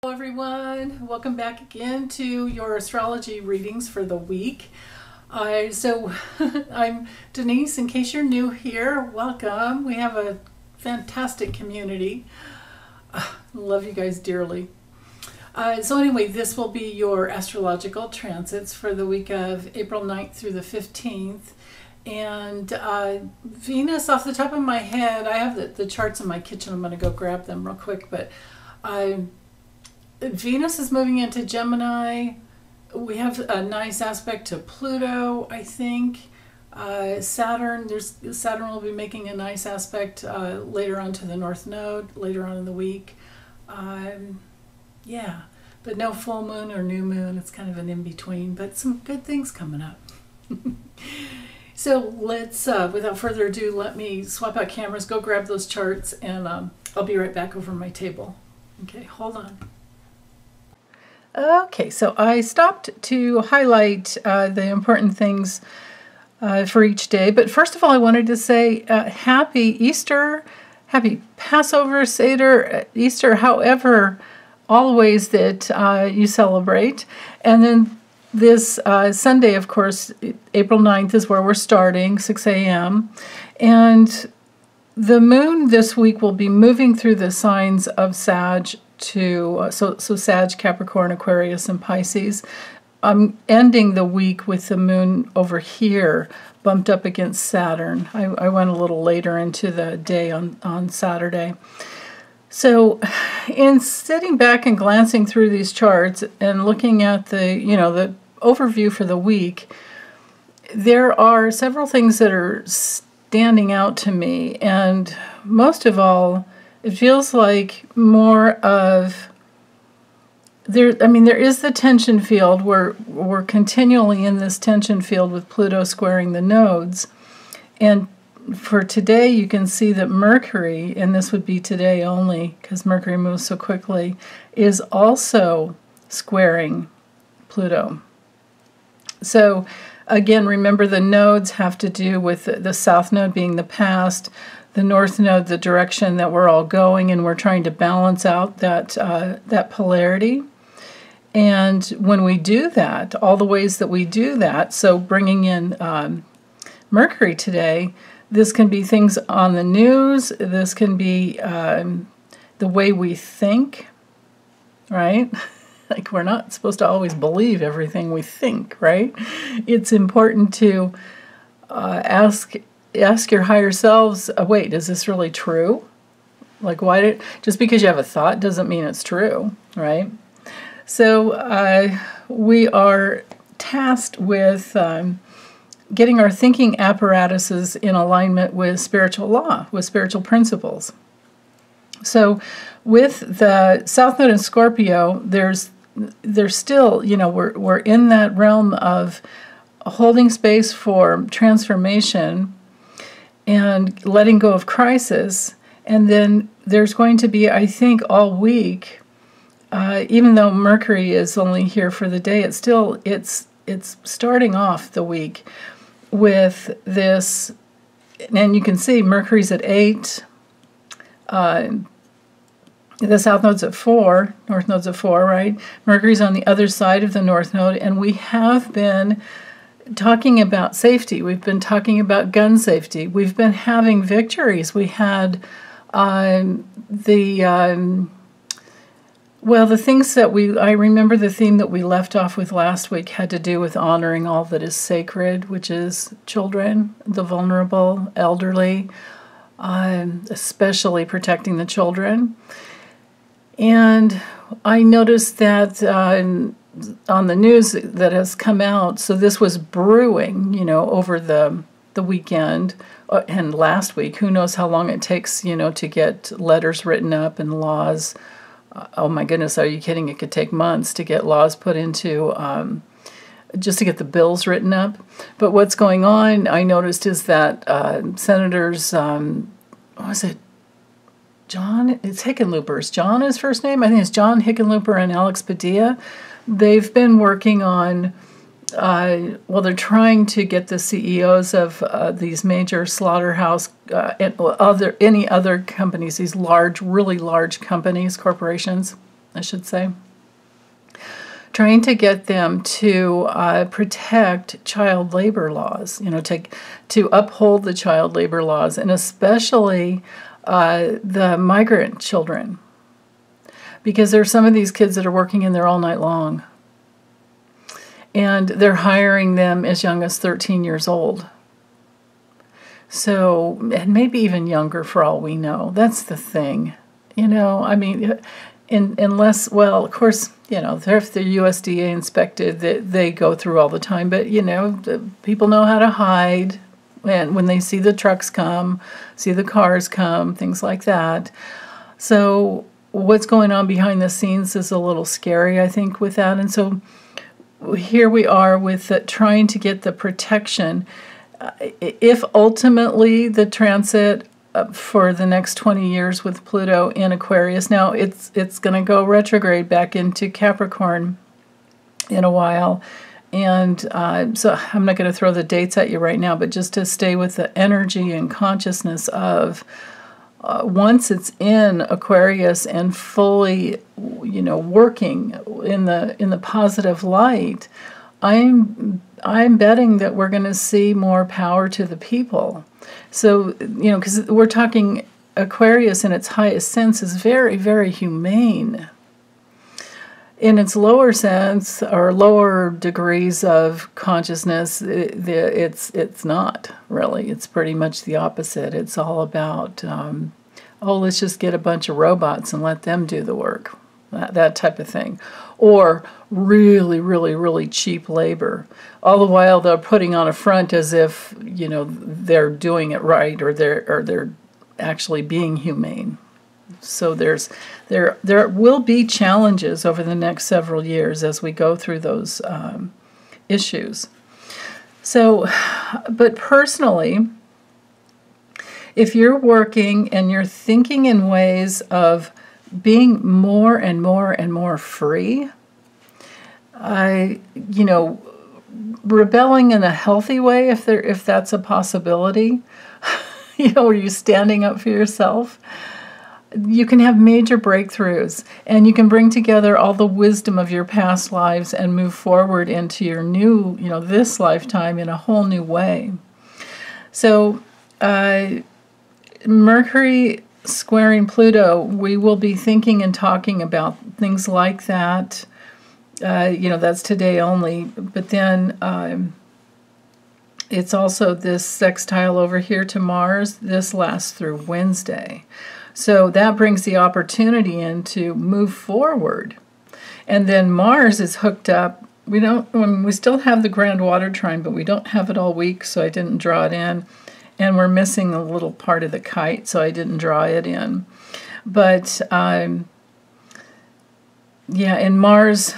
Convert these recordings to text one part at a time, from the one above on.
Hello everyone, welcome back again to your astrology readings for the week. I'm Denise. In case you're new here, welcome. We have a fantastic community. Love you guys dearly. So anyway, this will be your astrological transits for the week of April 9th through the 15th. And Venus, off the top of my head, I have the charts in my kitchen. I'm going to go grab them real quick, but Venus is moving into Gemini. We have a nice aspect to Pluto, I think. Saturn will be making a nice aspect later on to the North Node, later on in the week. Yeah, but no full moon or new moon. It's kind of an in-between, but some good things coming up. So let's, without further ado, let me swap out cameras, go grab those charts, and I'll be right back over my table. Okay, hold on. Okay, so I stopped to highlight the important things for each day. But first of all, I wanted to say happy Easter, happy Passover, Seder, Easter, however, all the ways that you celebrate. And then this Sunday, of course, April 9th is where we're starting, 6 a.m. And the moon this week will be moving through the signs of Sag to so Sag, Capricorn, Aquarius, and Pisces. I'm ending the week with the moon over here bumped up against Saturn. I went a little later into the day on Saturday. So in sitting back and glancing through these charts and looking at the overview for the week, there are several things that are standing out to me, and most of all, it feels like more of there is the tension field. We're continually in this tension field with Pluto squaring the nodes. And for today, you can see that Mercury, and this would be today only because Mercury moves so quickly, is also squaring Pluto. So again, remember the nodes have to do with the south node being the past, the north node the direction that we're all going, and we're trying to balance out that polarity. And when we do that, all the ways that we do that, so bringing in Mercury today, this can be things on the news, this can be the way we think, right? Like, we're not supposed to always believe everything we think, right? It's important to ask your higher selves, wait, is this really true? Like, just because you have a thought doesn't mean it's true, right? So we are tasked with getting our thinking apparatuses in alignment with spiritual law, with spiritual principles. So with the South Node in Scorpio, there's still, we're in that realm of holding space for transformation and letting go of crisis. And then there's going to be, I think, all week, even though Mercury is only here for the day, it's starting off the week with this, and you can see Mercury's at 8, the South Node's at 4, North Node's at 4, right? Mercury's on the other side of the North Node, and we have been talking about safety. We've been talking about gun safety. We've been having victories. We had the things that I remember the theme that we left off with last week had to do with honoring all that is sacred, which is children, the vulnerable, elderly, especially protecting the children. And I noticed that on the news that has come out, so this was brewing, over the weekend and last week. Who knows how long it takes, to get letters written up and laws. Oh my goodness, are you kidding? It could take months to get laws put into, just to get the bills written up. But what's going on, I noticed, is that Senators, what was it? It's Hickenlooper. Is John his first name? I think it's John Hickenlooper and Alex Padilla. They've been working on, they're trying to get the CEOs of these major slaughterhouse and any other companies, these large, really large companies, corporations, I should say. Trying to get them to protect child labor laws, to uphold the child labor laws, and especially the migrant children. Because there are some of these kids that are working in there all night long. And they're hiring them as young as 13 years old. So, and maybe even younger for all we know. That's the thing. I mean, unless, well, of course, if they're USDA inspected, they go through all the time. But, people know how to hide when they see the trucks come, see the cars come, things like that. So what's going on behind the scenes is a little scary, I think, with that. And so here we are with trying to get the protection. If ultimately the transit for the next 20 years with Pluto in Aquarius, now it's going to go retrograde back into Capricorn in a while. And so I'm not going to throw the dates at you right now, but just to stay with the energy and consciousness of once it's in Aquarius and fully, working in the positive light, I'm betting that we're going to see more power to the people. So, because we're talking Aquarius in its highest sense is very, very humane. In its lower sense or lower degrees of consciousness, it's not really. It's pretty much the opposite. It's all about, let's just get a bunch of robots and let them do the work, that type of thing. Or really, really, really cheap labor. All the while they're putting on a front as if, they're doing it right or they're actually being humane. So there will be challenges over the next several years as we go through those issues. So, but personally, if you're working and you're thinking in ways of being more and more and more free, rebelling in a healthy way, if that's a possibility, where you're standing up for yourself, you can have major breakthroughs, and you can bring together all the wisdom of your past lives and move forward into your new, this lifetime in a whole new way. So, Mercury squaring Pluto, we will be thinking and talking about things like that. That's today only. But then it's also this sextile over here to Mars. This lasts through Wednesday. So that brings the opportunity in to move forward. And then Mars is hooked up. We still have the grand water trine, but we don't have it all week, so I didn't draw it in. And we're missing a little part of the kite, so I didn't draw it in. But, in Mars,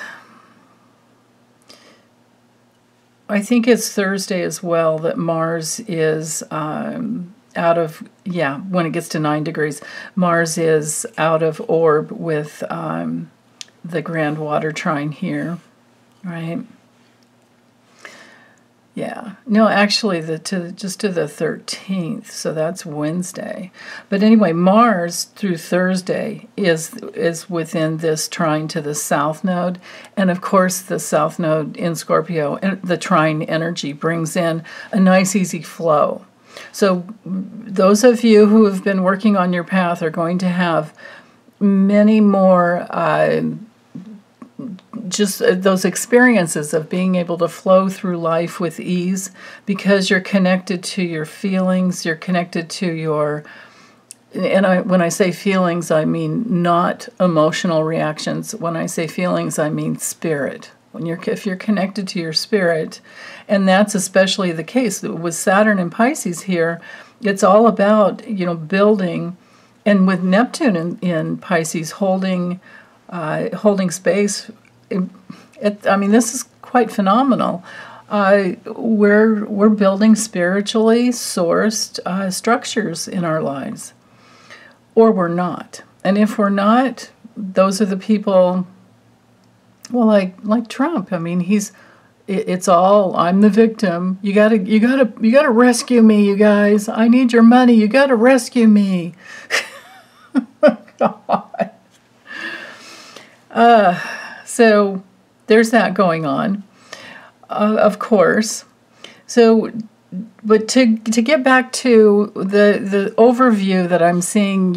I think it's Thursday as well that Mars is out of, when it gets to 9 degrees, Mars is out of orb with the grand water trine here, right? Yeah. No, actually, just to the 13th, so that's Wednesday. But anyway, Mars through Thursday is within this trine to the south node, and of course the south node in Scorpio, and the trine energy brings in a nice easy flow. So those of you who have been working on your path are going to have many more just those experiences of being able to flow through life with ease because you're connected to your feelings, you're connected to your, when I say feelings, I mean not emotional reactions. When I say feelings, I mean spirit. If you're connected to your spirit, and that's especially the case with Saturn and Pisces here, it's all about, building, and with Neptune in Pisces holding space. This is quite phenomenal. We're building spiritually sourced structures in our lives, or we're not. And if we're not, those are the people. Well, like Trump. It's all I'm the victim. You gotta rescue me, you guys. I need your money. You gotta rescue me. God. So there's that going on, of course. So, but to get back to the overview that I'm seeing,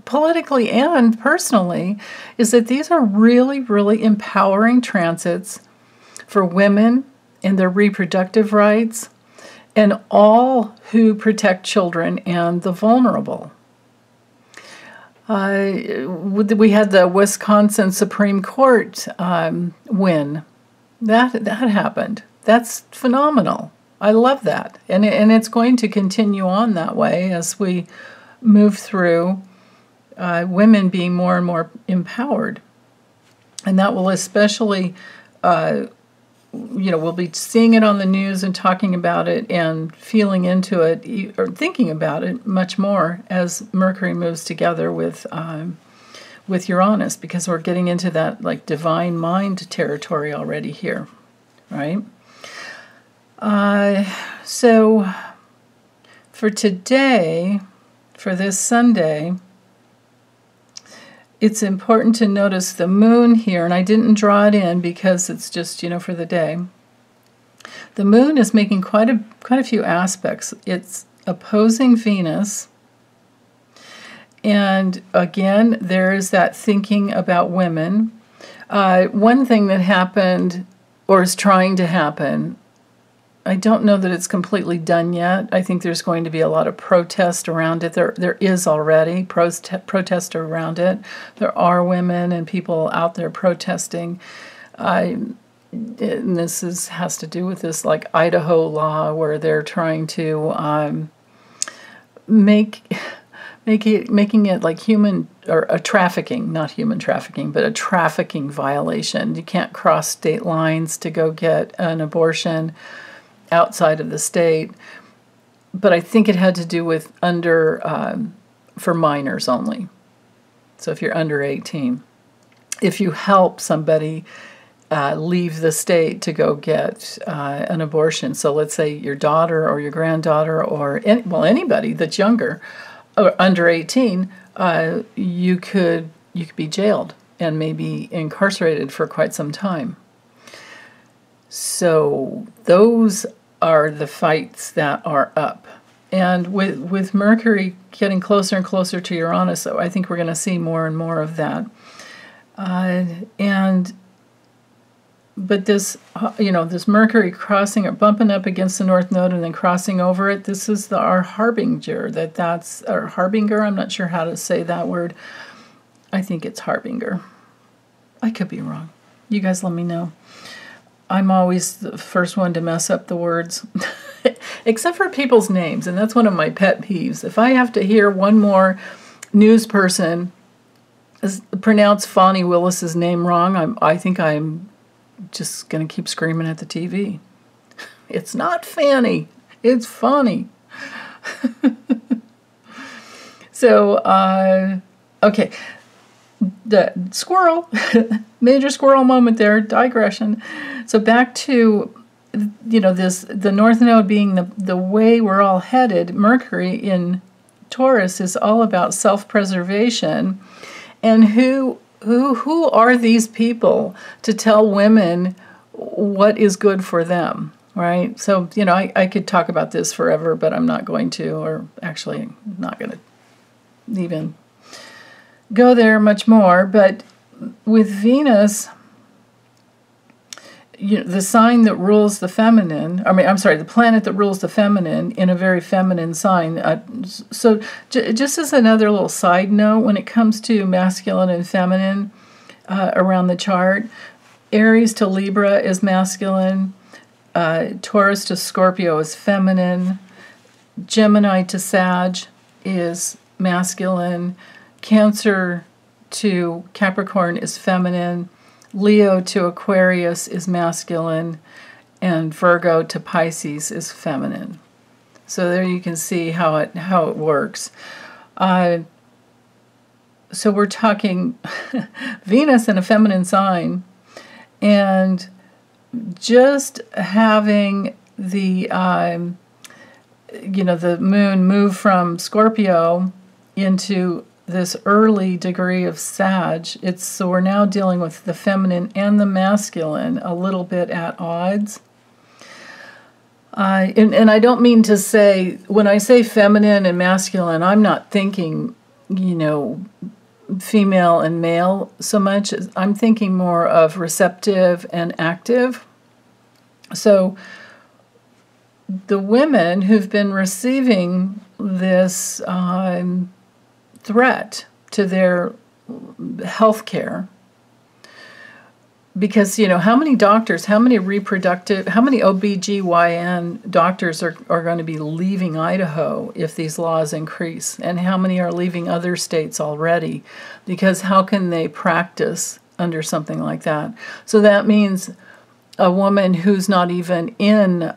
politically and personally, is that these are really, really empowering transits for women and their reproductive rights and all who protect children and the vulnerable. We had the Wisconsin Supreme Court win. That happened. That's phenomenal. I love that. And it's going to continue on that way as we move through women being more and more empowered. And that will especially, we'll be seeing it on the news and talking about it and feeling into it or thinking about it much more as Mercury moves together with Uranus, because we're getting into that like divine mind territory already here, right? So for today, for this Sunday, it's important to notice the moon here, and I didn't draw it in because it's just, for the day. The moon is making quite a few aspects. It's opposing Venus, and again, there is that thinking about women. One thing that happened, or is trying to happen, I don't know that it's completely done yet. I think there's going to be a lot of protest around it. There is already protest around it. There are women and people out there protesting. And this has to do with this like Idaho law where they're trying to making it like human or a trafficking, not human trafficking, but a trafficking violation. You can't cross state lines to go get an abortion outside of the state, but I think it had to do with for minors only. So if you're under 18, if you help somebody leave the state to go get an abortion, so let's say your daughter or your granddaughter or anybody that's younger or under 18, you could be jailed and maybe incarcerated for quite some time. So those are the fights that are up. And with Mercury getting closer and closer to Uranus, so I think we're going to see more and more of that. But this, this Mercury crossing or bumping up against the North Node and then crossing over it, this is our harbinger. That's our harbinger. I'm not sure how to say that word. I think it's harbinger. I could be wrong. You guys let me know. I'm always the first one to mess up the words, except for people's names, and that's one of my pet peeves. If I have to hear one more news person pronounce Fani Willis's name wrong, I think I'm just going to keep screaming at the TV. It's not Fanny, it's Fani. So, okay. The squirrel, major squirrel moment there, digression. So back to, the North Node being the way we're all headed. Mercury in Taurus is all about self-preservation. And who are these people to tell women what is good for them, right? So, I could talk about this forever, but I'm not going to, or actually I'm not going to even go there much more. But with Venus, the sign that rules the feminine, the planet that rules the feminine in a very feminine sign. So just as another little side note, when it comes to masculine and feminine around the chart, Aries to Libra is masculine, Taurus to Scorpio is feminine, Gemini to Sag is masculine, Cancer to Capricorn is feminine, Leo to Aquarius is masculine, and Virgo to Pisces is feminine. So there you can see how it works. So we're talking Venus in a feminine sign, and just having the the moon move from Scorpio into this early degree of Sag. So we're now dealing with the feminine and the masculine a little bit at odds. And I don't mean to say, when I say feminine and masculine, I'm not thinking, female and male so much. I'm thinking more of receptive and active. So the women who've been receiving this threat to their health care, because, how many doctors, how many OBGYN doctors are going to be leaving Idaho if these laws increase? And how many are leaving other states already? Because how can they practice under something like that? So that means a woman who's not even in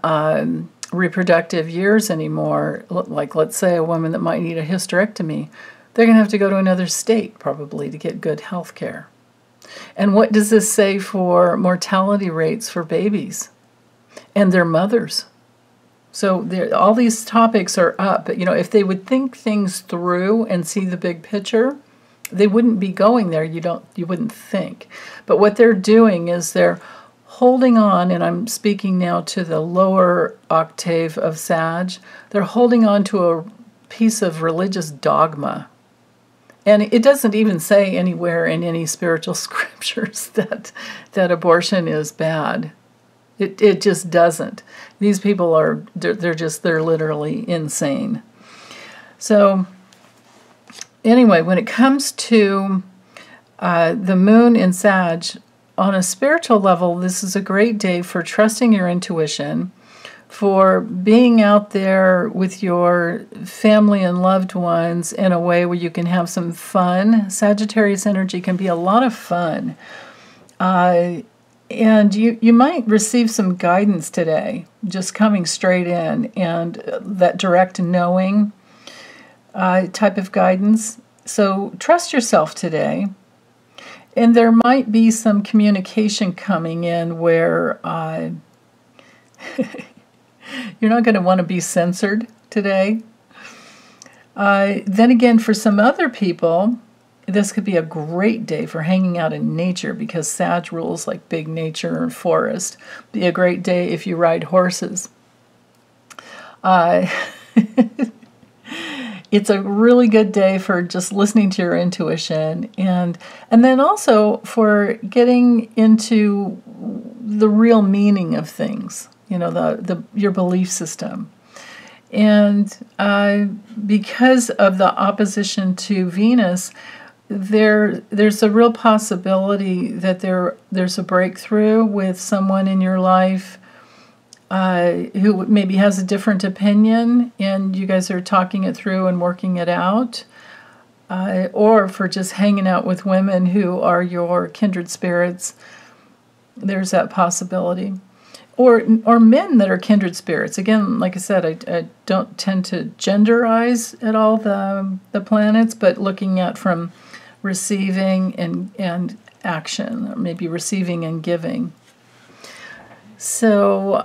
reproductive years anymore, like let's say a woman that might need a hysterectomy, they're going to have to go to another state probably to get good health care. And what does this say for mortality rates for babies and their mothers? So all these topics are up. But, if they would think things through and see the big picture, they wouldn't be going there. You wouldn't think. But what they're doing is they're holding on, and I'm speaking now to the lower octave of Sag. They're holding on to a piece of religious dogma. And it doesn't even say anywhere in any spiritual scriptures that abortion is bad. It just doesn't. These people they're literally insane. So anyway, when it comes to the moon in Sag, on a spiritual level, this is a great day for trusting your intuition, for being out there with your family and loved ones in a way where you can have some fun. Sagittarius energy can be a lot of fun. And you might receive some guidance today, just coming straight in, and that direct knowing type of guidance. So trust yourself today. And there might be some communication coming in where you're not going to want to be censored today. Then again, for some other people, this could be a great day for hanging out in nature, because Sag rules like big nature and forest. Be a great day if you ride horses. It's a really good day for just listening to your intuition, and then also for getting into the real meaning of things, your belief system. And because of the opposition to Venus, there's a real possibility that there's a breakthrough with someone in your life who maybe has a different opinion, and you guys are talking it through and working it out, or for just hanging out with women who are your kindred spirits. There's that possibility. Or men that are kindred spirits. Again, like I said, I don't tend to genderize at all the planets, but looking at from receiving and action, or maybe receiving and giving. So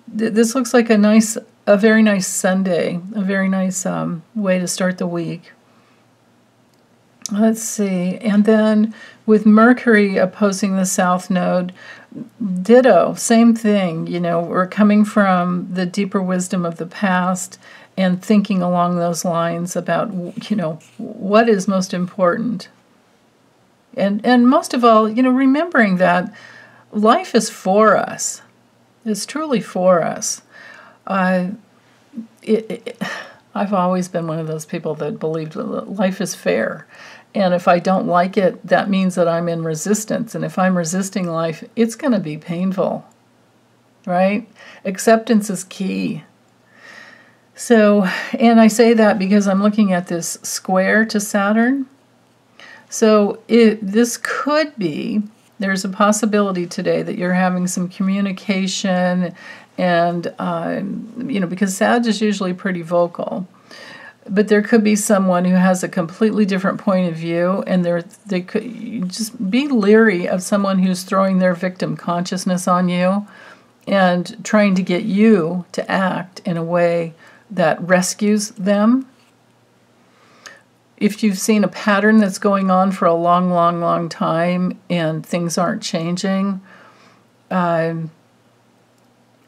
this looks like a very nice Sunday, a very nice way to start the week. Let's see, and then with Mercury opposing the South Node, ditto, same thing. We're coming from the deeper wisdom of the past and thinking along those lines about, what is most important. And most of all, remembering that life is for us. It's truly for us. I've always been one of those people that believed that life is fair. And if I don't like it, that means that I'm in resistance. And if I'm resisting life, it's going to be painful, right? Acceptance is key. So, and I say that because I'm looking at this square to Saturn. So this could be, there's a possibility today that you're having some communication and, because Sag is usually pretty vocal. But there could be someone who has a completely different point of view, and they could just be leery of someone who's throwing their victim consciousness on you and trying to get you to act in a way that rescues them. if you've seen a pattern that's going on for a long, long, long time and things aren't changing, why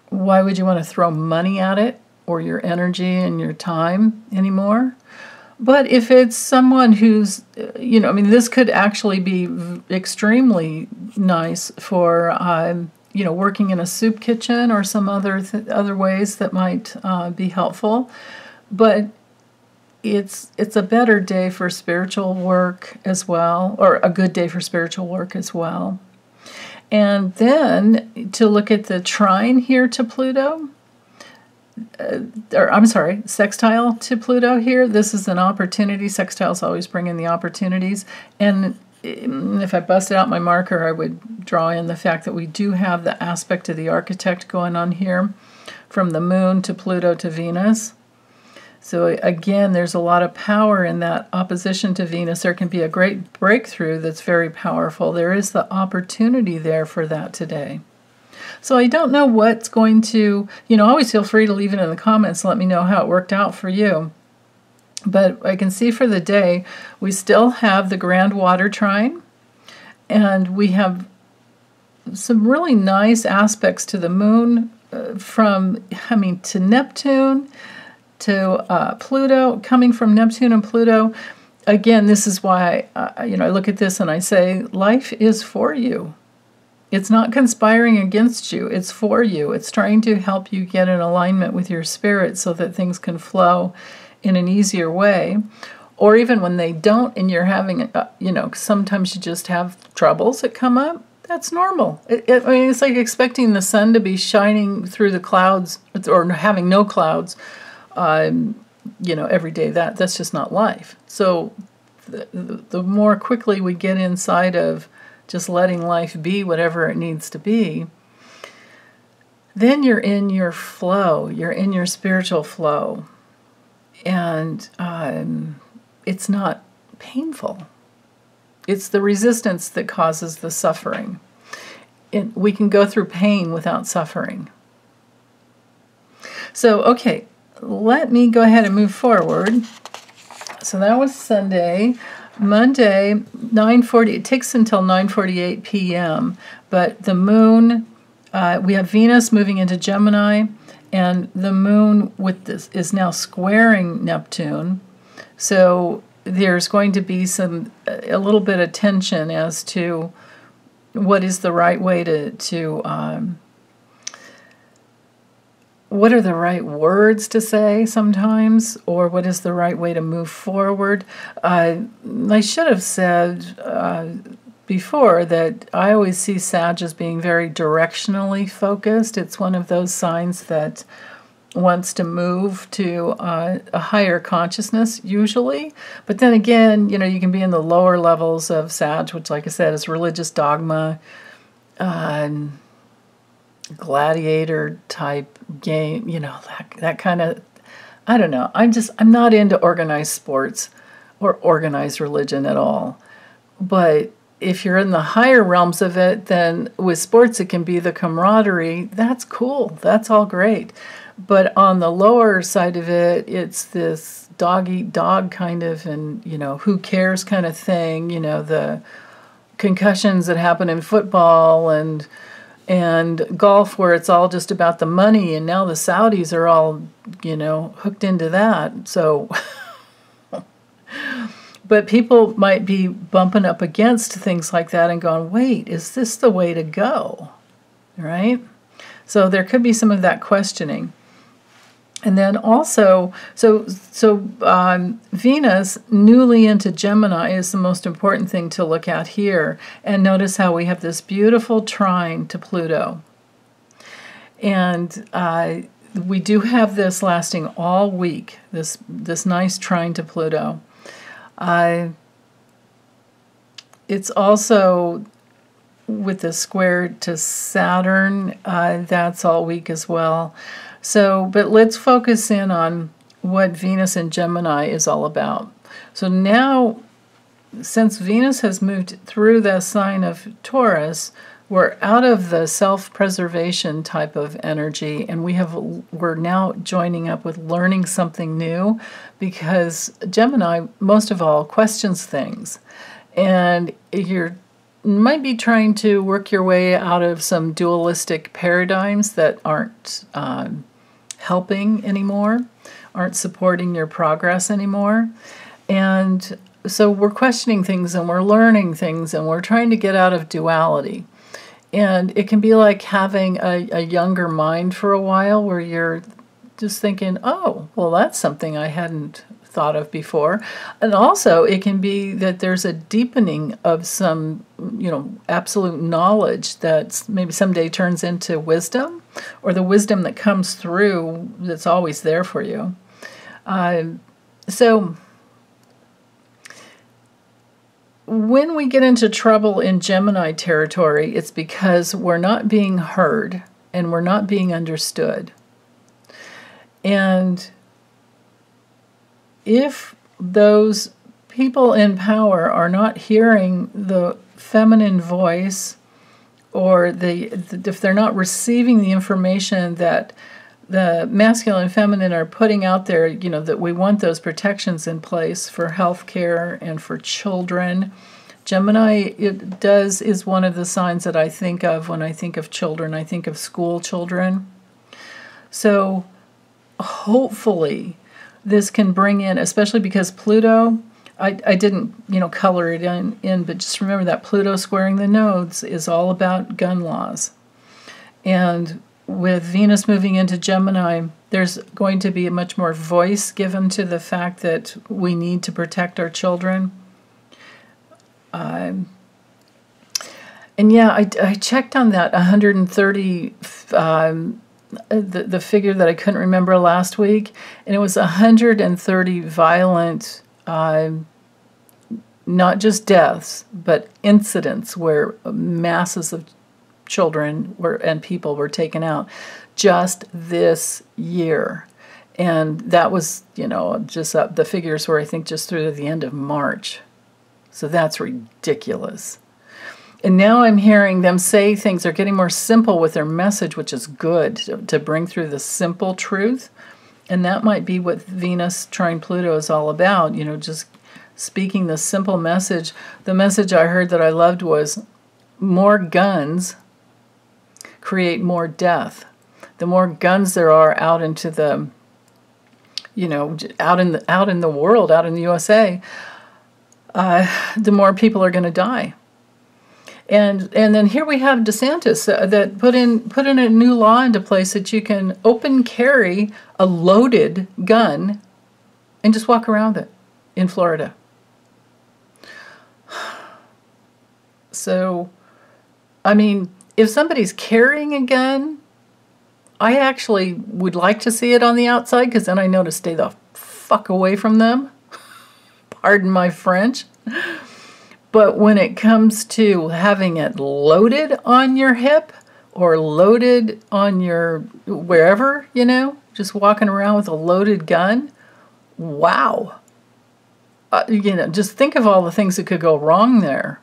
would you want to throw money at it or your energy and your time anymore? But if it's someone who's, this could actually be extremely nice for, working in a soup kitchen or some other ways that might be helpful. But it's a better day for spiritual work as well, or a good day for spiritual work as well. And then to look at the trine here to Pluto, sextile to Pluto here. This is an opportunity. Sextiles always bring in the opportunities. And if I busted out my marker, I would draw in the fact that we do have the aspect of the architect going on here from the moon to Pluto to Venus. So again, there's a lot of power in that opposition to Venus. There can be a great breakthrough that's very powerful. There is the opportunity there for that today. So I don't know what's going to, always feel free to leave it in the comments and let me know how it worked out for you. But I can see for the day, we still have the grand water trine, and we have some really nice aspects to the moon to Neptune, to Pluto, coming from Neptune and Pluto. Again, this is why, I look at this and I say, life is for you. It's not conspiring against you. It's for you. It's trying to help you get in alignment with your spirit so that things can flow in an easier way. Or even when they don't and you're having, sometimes you just have troubles that come up. That's normal. It's like expecting the sun to be shining through the clouds or having no clouds, every day. That's just not life. So the more quickly we get inside of just letting life be whatever it needs to be, then you're in your flow. You're in your spiritual flow. And it's not painful. It's the resistance that causes the suffering. We can go through pain without suffering. So, okay, let me go ahead and move forward. So that was Sunday. Monday, 9:40. It takes until 9:48 p.m. But the moon, we have Venus moving into Gemini, and the moon with this is now squaring Neptune. So there's going to be a little bit of tension as to what is the right way what are the right words to say sometimes, or what is the right way to move forward. I should have said before that I always see Sag as being very directionally focused. It's one of those signs that wants to move to a higher consciousness usually. But then again, you can be in the lower levels of Sag, which, like I said, is religious dogma, gladiator type game, that kind of, I don't know. I'm not into organized sports or organized religion at all. But if you're in the higher realms of it, then with sports it can be the camaraderie. That's cool. That's all great. But on the lower side of it, it's this dog-eat-dog kind of, and, who cares kind of thing, the concussions that happen in football and golf, where it's all just about the money, and now the Saudis are all, hooked into that. So, but people might be bumping up against things like that and going, wait, is this the way to go? Right? So there could be some of that questioning. And then also, Venus newly into Gemini is the most important thing to look at here. And notice how we have this beautiful trine to Pluto. And we do have this lasting all week, this nice trine to Pluto. It's also with the square to Saturn, that's all week as well. So, but let's focus in on what Venus and Gemini is all about. So now, since Venus has moved through the sign of Taurus, we're out of the self-preservation type of energy, and we're now joining up with learning something new, because Gemini, most of all, questions things. And you might be trying to work your way out of some dualistic paradigms that aren't helping anymore, aren't supporting your progress anymore. And so we're questioning things, and we're learning things, and we're trying to get out of duality. And it can be like having a younger mind for a while, where you're just thinking, oh, well, that's something I hadn't thought of before. And also it can be that there's a deepening of some, absolute knowledge that maybe someday turns into wisdom, or the wisdom that comes through that's always there for you. So when we get into trouble in Gemini territory, it's because we're not being heard and we're not being understood. And if those people in power are not hearing the feminine voice, or if they're not receiving the information that the masculine and feminine are putting out there, that we want those protections in place for health care and for children. Gemini is one of the signs that I think of when I think of children. I think of school children. So hopefully this can bring in, especially because Pluto, I didn't, color it in, but just remember that Pluto squaring the nodes is all about gun laws. And with Venus moving into Gemini, there's going to be a much more voice given to the fact that we need to protect our children. And yeah, I checked on that 130, the figure that I couldn't remember last week, and it was 130 violent, not just deaths, but incidents where masses of children and people were taken out just this year. And that was, just the figures were, I think, just through the end of March. So that's ridiculous. And now I'm hearing them say things, they're getting more simple with their message, which is good, to bring through the simple truth. And that might be what Venus trine Pluto is all about, just speaking the simple message. The message I heard that I loved was, more guns create more death. The more guns there are out into the, out in the world, out in the USA, the more people are going to die. And then here we have DeSantis that put in a new law into place that you can open carry a loaded gun and just walk around it in Florida. So, I mean, if somebody's carrying a gun, I actually would like to see it on the outside, because then I know to stay the fuck away from them. Pardon my French. But when it comes to having it loaded on your hip or loaded on your wherever, just walking around with a loaded gun, wow. Just think of all the things that could go wrong there.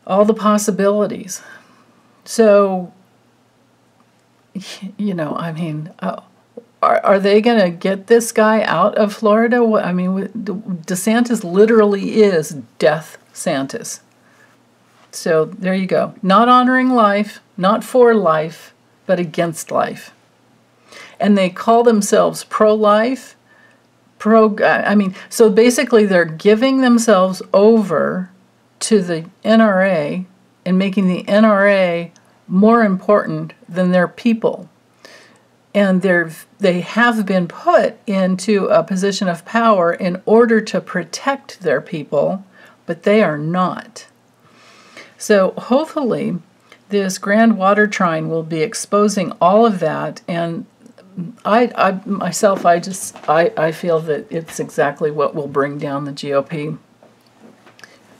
All the possibilities. So, are they going to get this guy out of Florida? I mean, DeSantis literally is Death Santis. So there you go. Not honoring life, not for life, but against life. And they call themselves pro-life. So basically they're giving themselves over to the NRA and making the NRA more important than their people. And they have been put into a position of power in order to protect their people, but they are not. So hopefully this grand water trine will be exposing all of that. And I feel that it's exactly what will bring down the GOP.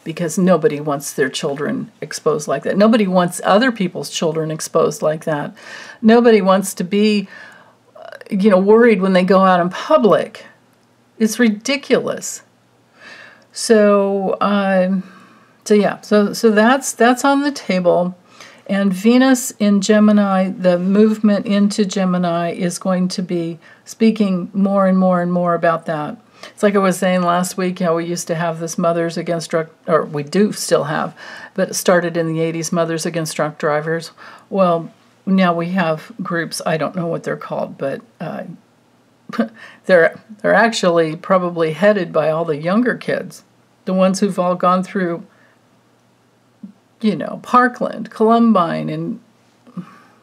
Because nobody wants their children exposed like that. Nobody wants other people's children exposed like that. Nobody wants to be, worried when they go out in public. It's ridiculous. So, So yeah, so that's on the table. And Venus in Gemini, the movement into Gemini is going to be speaking more and more and more about that. It's like I was saying last week, how we used to have this Mothers Against Drunk, or we do still have, but it started in the 80s, Mothers Against Drunk Drivers. Well, now we have groups, I don't know what they're called, but they're actually probably headed by all the younger kids, the ones who've all gone through, you know, Parkland, Columbine, and,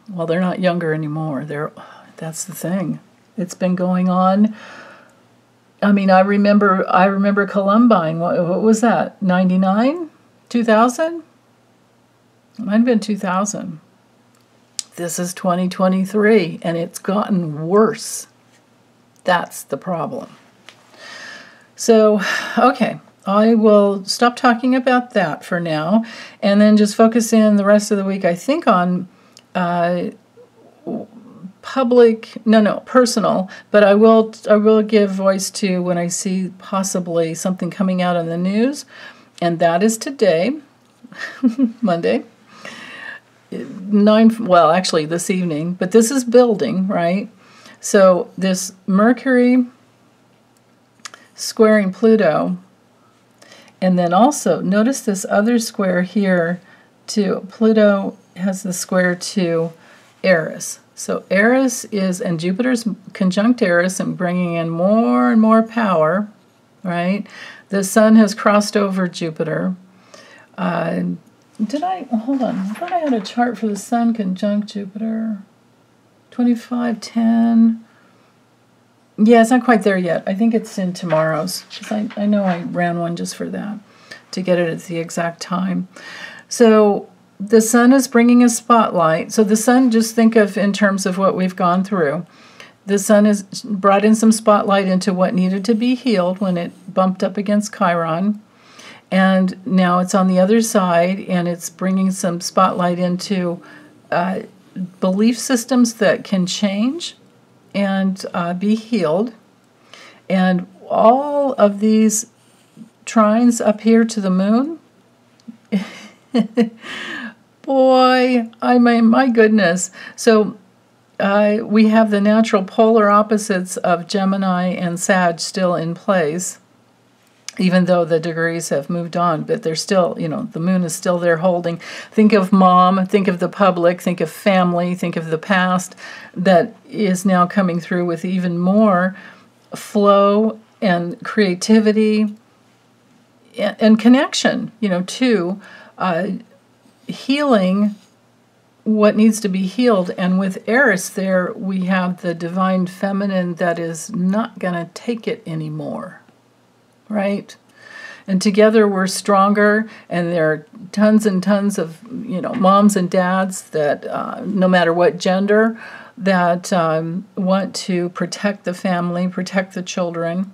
well, they're not younger anymore. That's the thing. It's been going on. I mean, I remember Columbine. What was that? 99? 2000? It might have been 2000. This is 2023, and it's gotten worse. That's the problem. So, okay. I will stop talking about that for now, and then just focus in the rest of the week, I think, on personal, but I will give voice to when I see possibly something coming out on the news, and that is today, Monday, actually this evening, but this is building, right? So this Mercury squaring Pluto. And then also, notice this other square here to Pluto has the square to Eris. So Eris is, and Jupiter's conjunct Eris and bringing in more and more power, right? The Sun has crossed over Jupiter. Hold on, I thought I had a chart for the Sun conjunct Jupiter. 2510. Yeah, it's not quite there yet. I think it's in tomorrow's, because I know I ran one just for that, to get it at the exact time. So the Sun is bringing a spotlight. So the Sun, just think of in terms of what we've gone through. The Sun has brought in some spotlight into what needed to be healed when it bumped up against Chiron. And now it's on the other side, and it's bringing some spotlight into belief systems that can change and be healed. And all of these trines up here to the moon, boy, my goodness. So we have the natural polar opposites of Gemini and Sag still in place, even though the degrees have moved on, but they're still, the moon is still there holding. Think of mom, think of the public, think of family, think of the past that is now coming through with even more flow and creativity and connection, to healing what needs to be healed. And with Eris there, we have the divine feminine that is not going to take it anymore. Right? And together we're stronger, and there are tons and tons of, moms and dads that, no matter what gender, that want to protect the family, protect the children.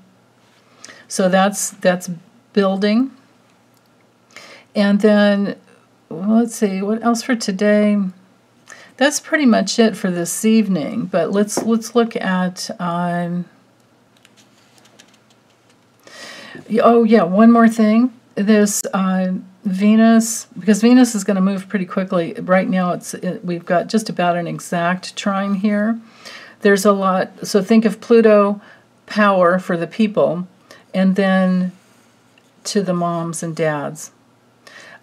So that's building. And then, let's see, what else for today? That's pretty much it for this evening, but let's look at... Oh, yeah, one more thing. This Venus, because Venus is going to move pretty quickly. Right now, we've got just about an exact trine here. There's a lot. So think of Pluto, power for the people, and then to the moms and dads.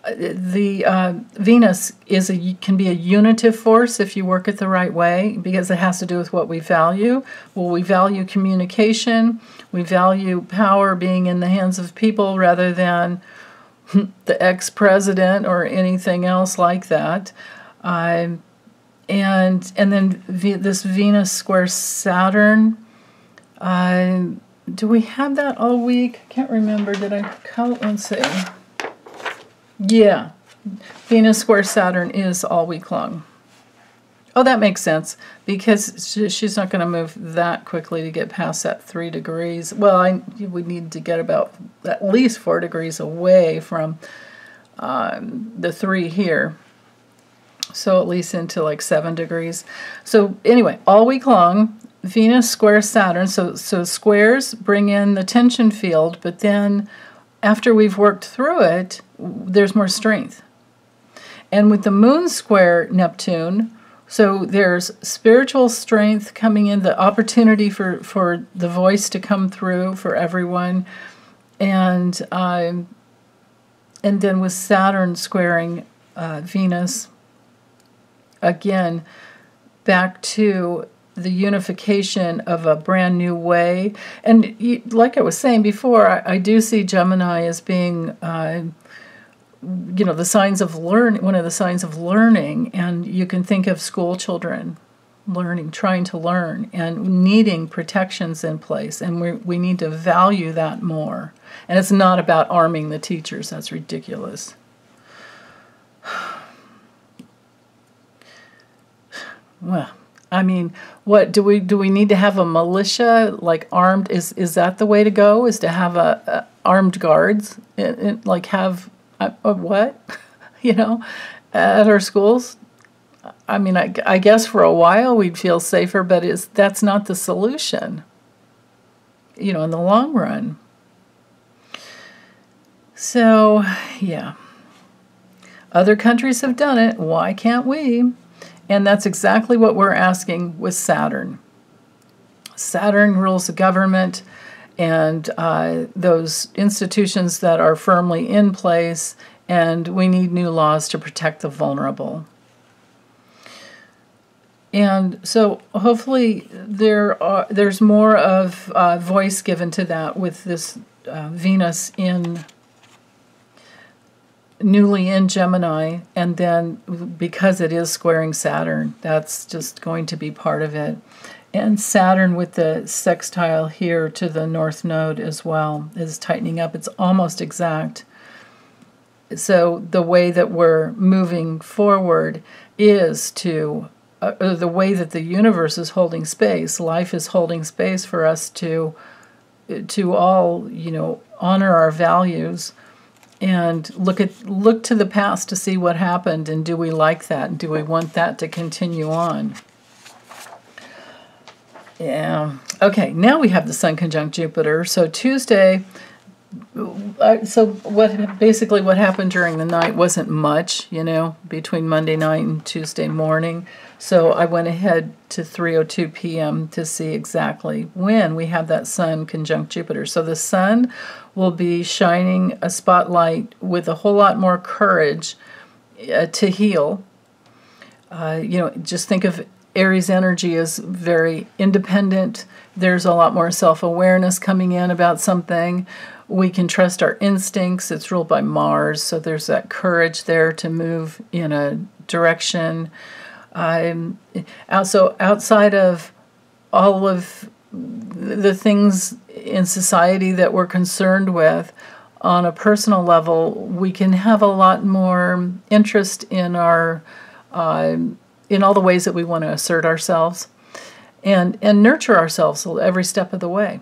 The Venus can be a unitive force if you work it the right way, because it has to do with what we value. Well, we value communication. We value power being in the hands of people rather than the ex-president or anything else like that. And then this Venus square Saturn. Do we have that all week? I can't remember. Did I count? Let's see. Yeah, Venus square Saturn is all week long. Oh, that makes sense, because she's not going to move that quickly to get past that 3 degrees. Well, we need to get about at least 4 degrees away from the 3 here. So at least into like 7 degrees. So anyway, all week long, Venus square Saturn. So squares bring in the tension field, but then after we've worked through it, there's more strength. And with the moon square Neptune, so there's spiritual strength coming in, the opportunity for the voice to come through for everyone. And then with Saturn squaring Venus, again, back to the unification of a brand new way. And like I was saying before, I do see Gemini as being, the signs of learning, one of the signs of learning. And you can think of school children learning, trying to learn, and needing protections in place. And we need to value that more. And it's not about arming the teachers. That's ridiculous. Well, I mean, what do we need to have a militia, like armed? Is that the way to go? Is to have a armed guards, like have a what, at our schools? I mean, I guess for a while we'd feel safer, but that's not the solution, in the long run. So, yeah. Other countries have done it. Why can't we? And that's exactly what we're asking with Saturn. Saturn rules the government and those institutions that are firmly in place, and we need new laws to protect the vulnerable. And so hopefully there's more of voice given to that with this Venus newly in Gemini, and then because it is squaring Saturn, that's just going to be part of it. And Saturn with the sextile here to the North Node as well is tightening up. It's almost exact. So the way that we're moving forward is to, the way that the universe is holding space, life is holding space for us to all, honor our values, and look to the past to see what happened, and do we like that, and do we want that to continue on? Yeah. Okay, now we have the Sun conjunct Jupiter. So Tuesday, what happened during the night wasn't much, between Monday night and Tuesday morning. So I went ahead to 3:02 p.m. to see exactly when we have that Sun conjunct Jupiter. So the Sun will be shining a spotlight with a whole lot more courage to heal. Just think of Aries energy as very independent. There's a lot more self-awareness coming in about something. We can trust our instincts. It's ruled by Mars, so there's that courage there to move in a direction. Also, outside of all of the things in society that we're concerned with, on a personal level, we can have a lot more interest in our in all the ways that we want to assert ourselves and nurture ourselves every step of the way.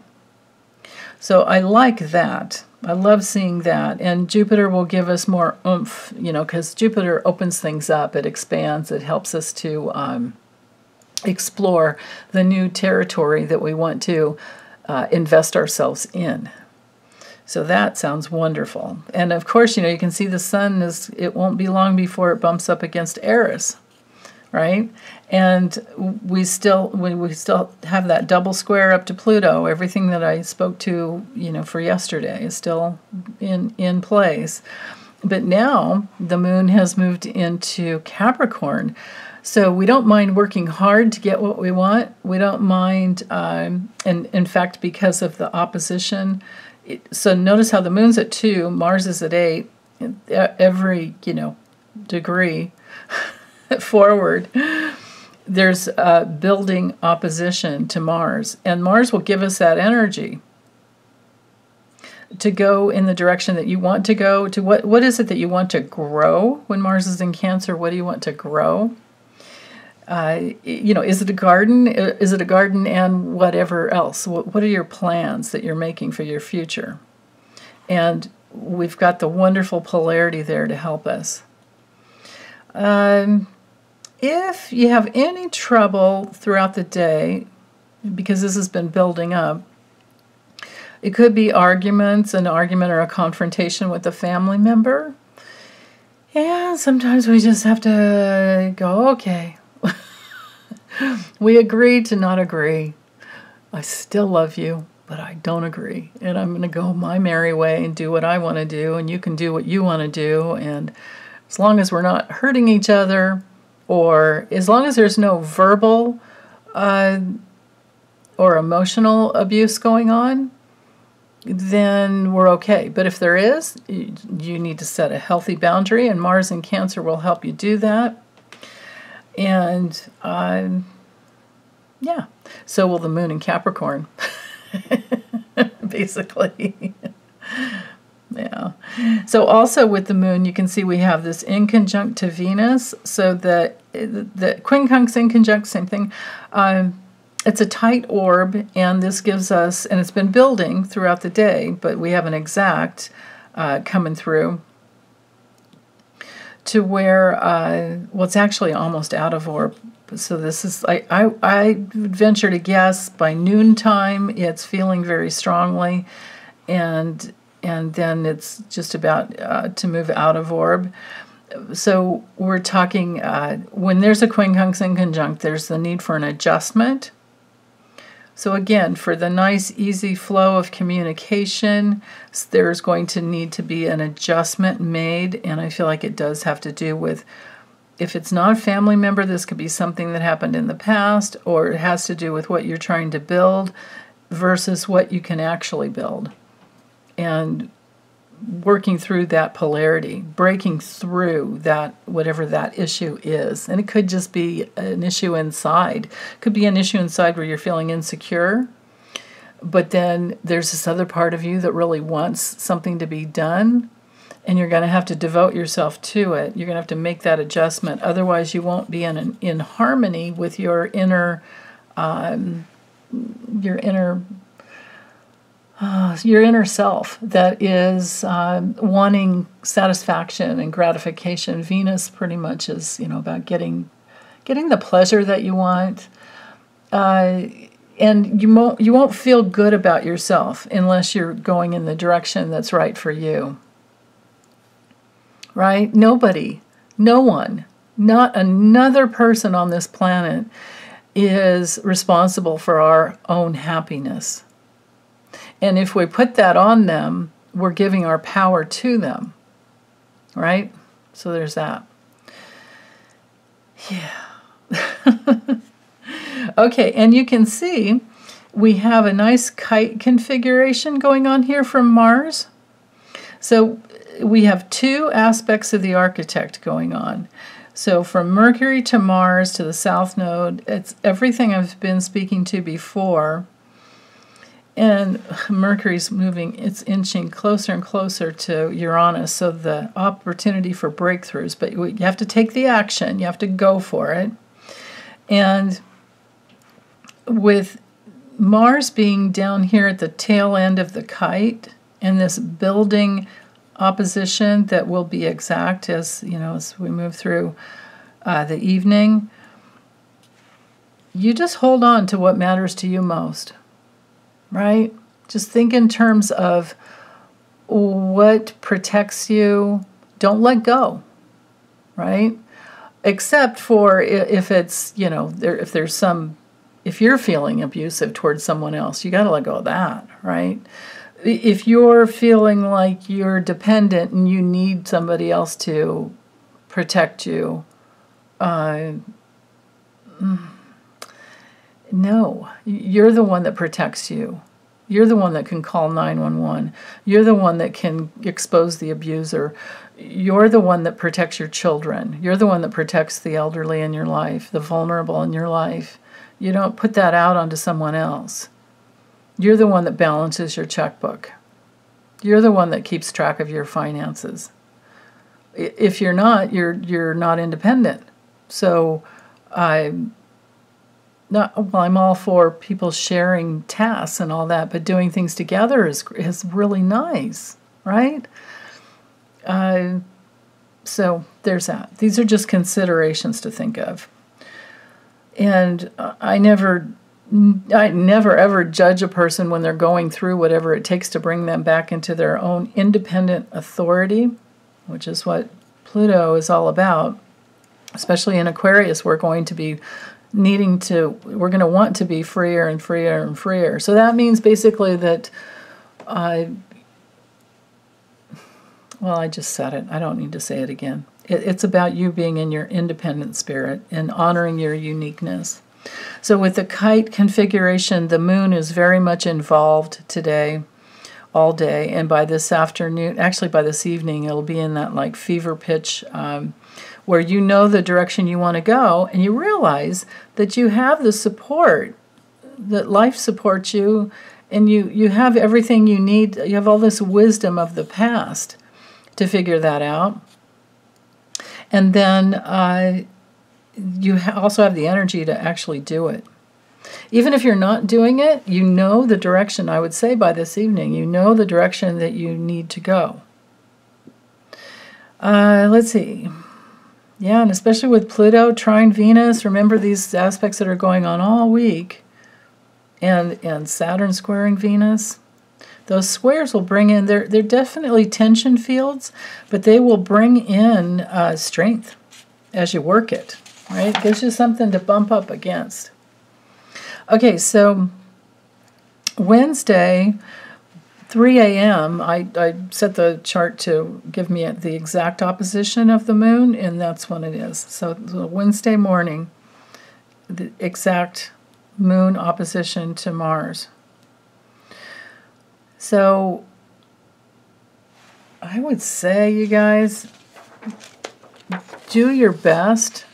So I like that. I love seeing that. And Jupiter will give us more oomph, because Jupiter opens things up. It expands. It helps us to explore the new territory that we want to invest ourselves in. So that sounds wonderful. And of course, you can see the Sun it won't be long before it bumps up against Eris, right? And we still have that double square up to Pluto. Everything that I spoke to, for yesterday is still in place. But now the moon has moved into Capricorn. So we don't mind working hard to get what we want. We don't mind, and in fact, because of the opposition. So notice how the moon's at 2, Mars is at 8. Every, degree forward, there's a building opposition to Mars. And Mars will give us that energy to go in the direction that you want to go. To what is it that you want to grow when Mars is in Cancer? What do you want to grow? Is it a garden? Is it a garden and whatever else? What are your plans that you're making for your future? And we've got the wonderful polarity there to help us. If you have any trouble throughout the day, because this has been building up, It could be arguments, an argument or a confrontation with a family member. And sometimes we just have to go, okay, we agreed to not agree. I still love you, but I don't agree. And I'm going to go my merry way and do what I want to do, and you can do what you want to do. And as long as we're not hurting each other, or as long as there's no verbal or emotional abuse going on, then we're okay. But if there is, you need to set a healthy boundary, and Mars in Cancer will help you do that. And yeah, so will the Moon in Capricorn, basically. Yeah. So also with the Moon, you can see we have this inconjunct to Venus. So the quincunx inconjunct, same thing. It's a tight orb, and this gives us, and it's been building throughout the day, but we have an exact coming through to where, well, it's actually almost out of orb. So this is, I would venture to guess by noontime, it's feeling very strongly, and then it's just about to move out of orb. So we're talking, when there's a quincunx inconjunct, there's the need for an adjustment. So again, for the nice, easy flow of communication, there's going to need to be an adjustment made, and I feel like it does have to do with, if it's not a family member, this could be something that happened in the past, or it has to do with what you're trying to build versus what you can actually build. And working through that polarity, breaking through that, whatever that issue is. And it could just be an issue inside. It could be an issue inside where you're feeling insecure, but then there's this other part of you that really wants something to be done, and you're going to have to devote yourself to it. You're going to have to make that adjustment. Otherwise, you won't be in harmony with your inner self that is wanting satisfaction and gratification. Venus pretty much is, about getting the pleasure that you want, and you won't feel good about yourself unless you're going in the direction that's right for you. Right? Nobody, no one, not another person on this planet is responsible for our own happiness. And if we put that on them, we're giving our power to them, right? So there's that. Yeah. Okay, and you can see we have a nice kite configuration going on here from Mars. So we have two aspects of the architect going on. So from Mercury to Mars to the South Node, it's everything I've been speaking to before. And Mercury's moving, it's inching closer and closer to Uranus, so the opportunity for breakthroughs. But you have to take the action, you have to go for it. And with Mars being down here at the tail end of the kite, and this building opposition that will be exact as we move through the evening, you just hold on to what matters to you most. Right? Just think in terms of what protects you. Don't let go, right? Except for if it's, if you're feeling abusive towards someone else, you got to let go of that, right? If you're feeling like you're dependent and you need somebody else to protect you, no, you're the one that protects you. You're the one that can call 911. You're the one that can expose the abuser. You're the one that protects your children. You're the one that protects the elderly in your life, the vulnerable in your life. You don't put that out onto someone else. You're the one that balances your checkbook. You're the one that keeps track of your finances. If you're not, you're not independent. So I'm all for people sharing tasks and all that, but doing things together is really nice, right? So there's that. These are just considerations to think of. And I never I never ever judge a person when they're going through whatever it takes to bring them back into their own independent authority, which is what Pluto is all about. Especially in Aquarius, we're going to want to be freer and freer and freer. So that means basically that well, I just said it. I don't need to say it again. It's about you being in your independent spirit and honoring your uniqueness. So with the kite configuration, the moon is very much involved today, all day. And by this afternoon, actually by this evening, it'll be in that like fever pitch where you know the direction you want to go, and you realize that you have the support, that life supports you, and you have everything you need. You have all this wisdom of the past to figure that out. And then you also have the energy to actually do it. Even if you're not doing it, you know the direction, I would say by this evening, you know the direction that you need to go. Let's see. Yeah, and especially with Pluto trine Venus, remember these aspects that are going on all week, and Saturn squaring Venus. Those squares will bring in, they're definitely tension fields, but they will bring in strength as you work it, right? It gives you something to bump up against. Okay, so Wednesday, 3 a.m., I set the chart to give me the exact opposition of the moon, and that's when it is. So Wednesday morning, the exact moon opposition to Mars. So I would say, you guys, do your best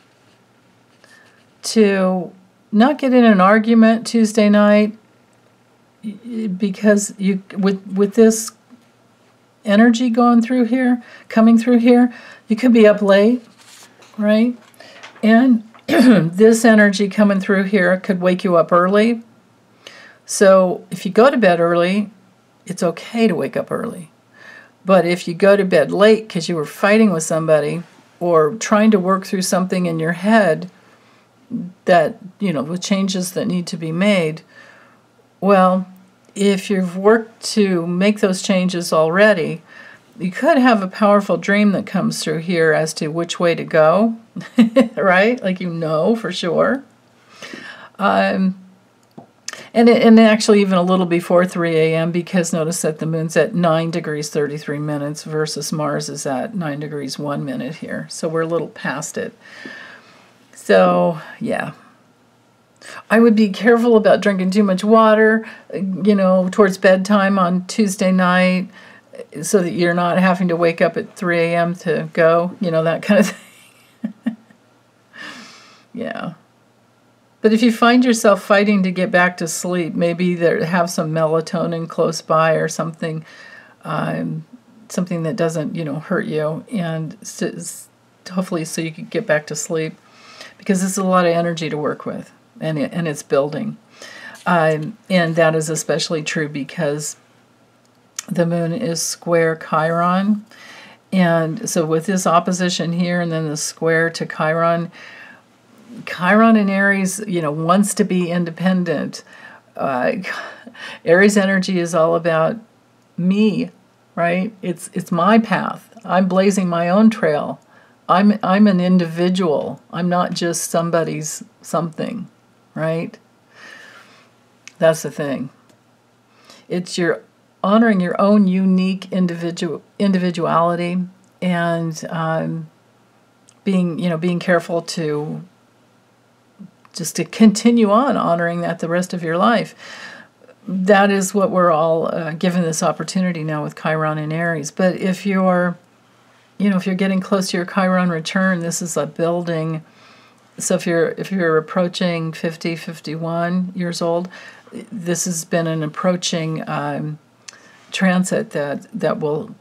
to not get in an argument Tuesday night, because you with this energy going through here, coming through here, you could be up late, right? And this energy coming through here could wake you up early. So if you go to bed early, it's okay to wake up early. But if you go to bed late because you were fighting with somebody or trying to work through something in your head that, you know, with changes that need to be made, well, if you've worked to make those changes already, you could have a powerful dream that comes through here as to which way to go, right? Like, you know for sure. And actually even a little before 3 a.m., because notice that the moon's at 9 degrees 33 minutes versus Mars is at 9 degrees 1 minute here. So we're a little past it. So, yeah. I would be careful about drinking too much water, you know, towards bedtime on Tuesday night, so that you're not having to wake up at 3 a.m. to go, you know, that kind of thing. Yeah. But if you find yourself fighting to get back to sleep, maybe have some melatonin close by or something, something that doesn't, you know, hurt you, and hopefully so you can get back to sleep, because it's a lot of energy to work with, and it's building. And that is especially true because the moon is square Chiron, and so with this opposition here and then the square to Chiron, Chiron in Aries, you know, wants to be independent. Aries energy is all about me, right? It's my path. I'm blazing my own trail. I'm an individual. I'm not just somebody's something, right? That's the thing. It's your honoring your own unique individuality, and being careful to continue on honoring that the rest of your life. That is what we're all given this opportunity now with Chiron in Aries. But if you're getting close to your Chiron return, this is a building. So if you're approaching 50, 51 years old, this has been an approaching transit that will,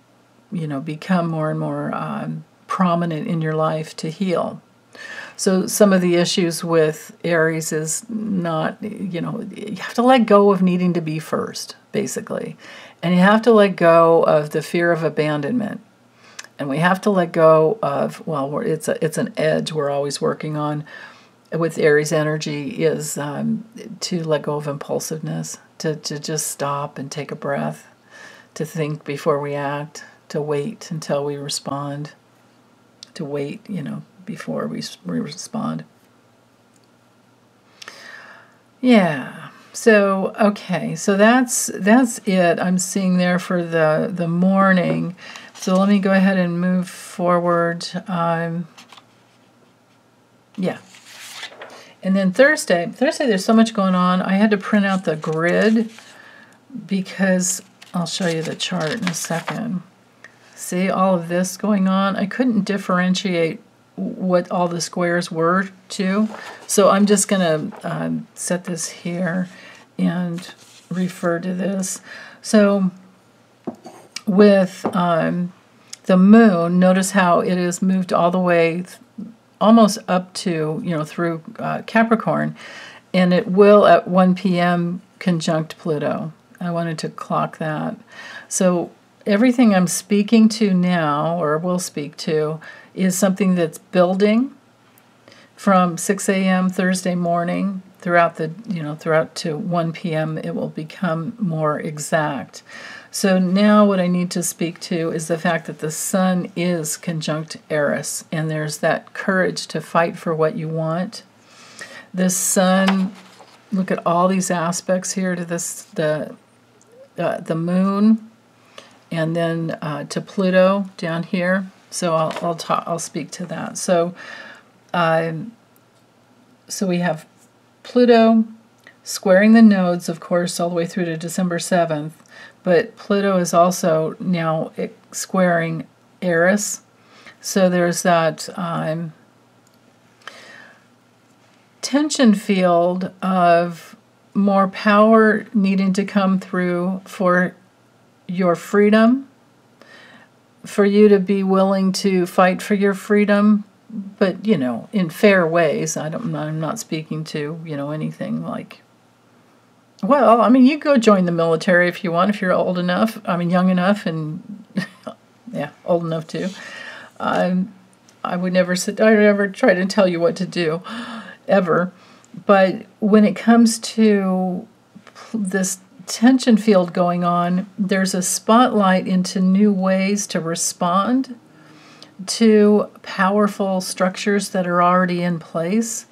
become more and more prominent in your life to heal. So some of the issues with Aries is not, you have to let go of needing to be first, basically. And you have to let go of the fear of abandonment. And we have to let go of, it's an edge we're always working on, with Aries energy is to let go of impulsiveness, to just stop and take a breath, to think before we act, to wait until we respond, to wait, before we respond. Yeah. So, okay. So that's it I'm seeing there for the morning. So let me go ahead and move forward. Yeah. And then Thursday, there's so much going on. I had to print out the grid because I'll show you the chart in a second. See all of this going on? I couldn't differentiate what all the squares were to. So I'm just going to set this here and refer to this. So with the moon, notice how it is moved all the way almost up to, through Capricorn, and it will at 1 p.m. conjunct Pluto. I wanted to clock that. So everything I'm speaking to now, or will speak to, is something that's building from 6 a.m. Thursday morning throughout to 1 p.m. It will become more exact. So now what I need to speak to is the fact that the sun is conjunct Eris, and there's that courage to fight for what you want. The sun, look at all these aspects here to the moon, and then to Pluto down here. So I'll speak to that. So we have Pluto squaring the nodes, of course, all the way through to December 7th. But Pluto is also now squaring Eris. So there's that tension field of more power needing to come through for your freedom, for you to be willing to fight for your freedom, but, in fair ways. I'm not speaking to, anything like, well, you go join the military if you want, if you're old enough, young enough, and yeah, old enough too. I would never try to tell you what to do, ever. But when it comes to this tension field going on, there's a spotlight into new ways to respond to powerful structures that are already in place.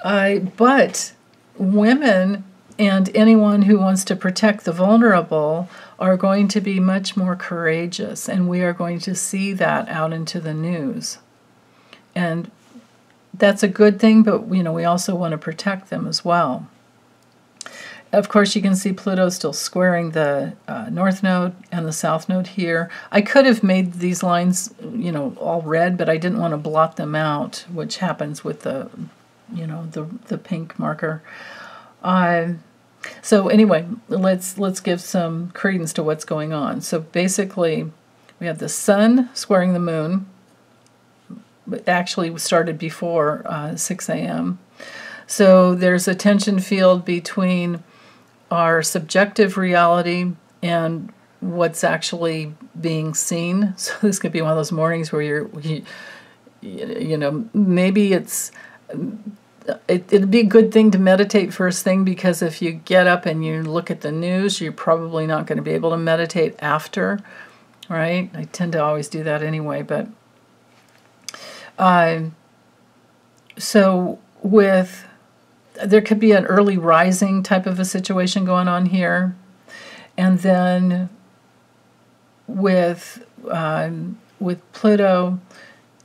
But women and anyone who wants to protect the vulnerable are going to be much more courageous, and we are going to see that out into the news. And that's a good thing, but we also want to protect them as well. Of course, you can see Pluto still squaring the north node and the south node here. I could have made these lines, all red, but I didn't want to blot them out, which happens with the pink marker. So anyway, let's give some credence to what's going on. So basically, we have the sun squaring the moon. But actually started before 6 a.m. So there's a tension field between our subjective reality and what's actually being seen. So this could be one of those mornings where maybe it'd be a good thing to meditate first thing, because if you get up and you look at the news, you're probably not going to be able to meditate after, right? I tend to always do that anyway, but so there could be an early rising type of a situation going on here. And then with Pluto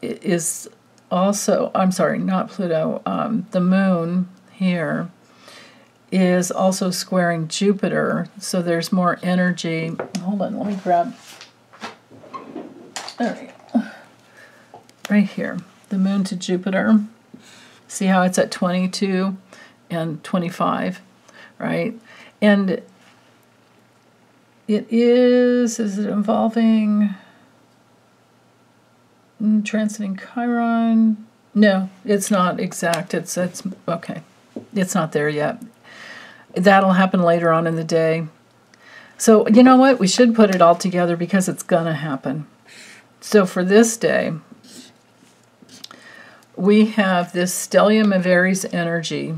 is also, I'm sorry, not Pluto, the moon here is also squaring Jupiter. So there's more energy. Hold on, let me grab, there we go. Right here, the moon to Jupiter. See how it's at 22 and 25, right? And is it involving transiting Chiron? No, it's not exact. It's okay. It's not there yet. That'll happen later on in the day. So you know what? We should put it all together because it's gonna happen. So for this day, we have this stellium of Aries energy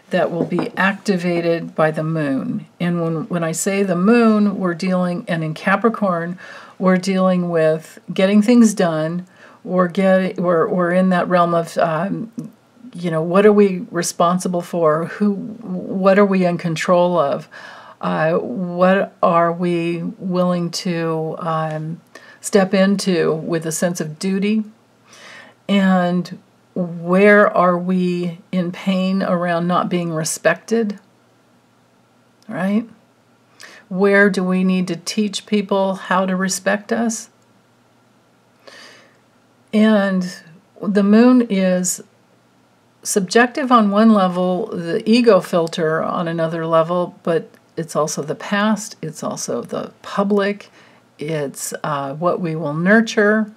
that will be activated by the moon. And when I say the moon, we're dealing, and in Capricorn, we're dealing with getting things done. We're in that realm of, what are we responsible for? What are we in control of? What are we willing to step into with a sense of duty? And where are we in pain around not being respected? Right? Where do we need to teach people how to respect us? And the moon is subjective on one level, the ego filter on another level, but it's also the past, it's also the public, it's what we will nurture,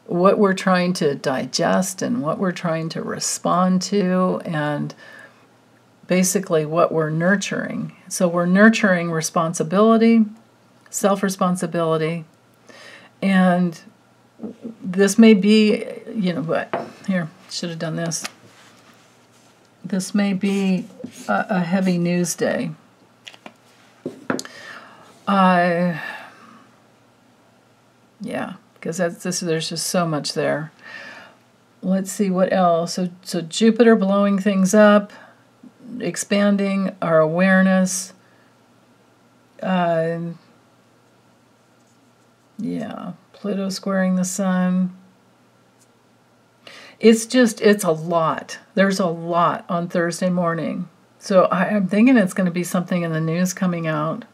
what we're trying to digest and what we're trying to respond to, and basically what we're nurturing. So we're nurturing responsibility, self-responsibility, and this may be, but here, should have done this. This may be a heavy news day. Yeah, because there's just so much there. Let's see what else. So Jupiter blowing things up, expanding our awareness. Yeah, Pluto squaring the sun. It's a lot. There's a lot on Thursday morning. So I'm thinking it's going to be something in the news coming out.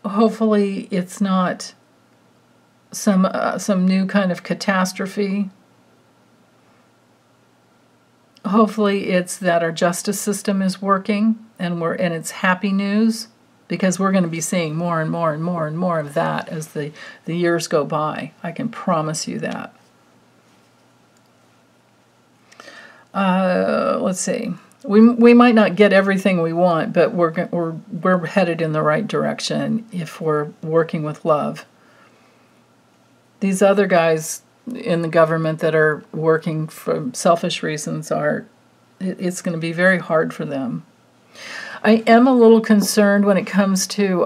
Hopefully it's not some new kind of catastrophe. Hopefully it's that our justice system is working and it's happy news, because we're going to be seeing more and more and more and more of that as the years go by. I can promise you that. Let's see. We might not get everything we want, but we're headed in the right direction if we're working with love. These other guys in the government that are working for selfish reasons it's going to be very hard for them. I am a little concerned when it comes to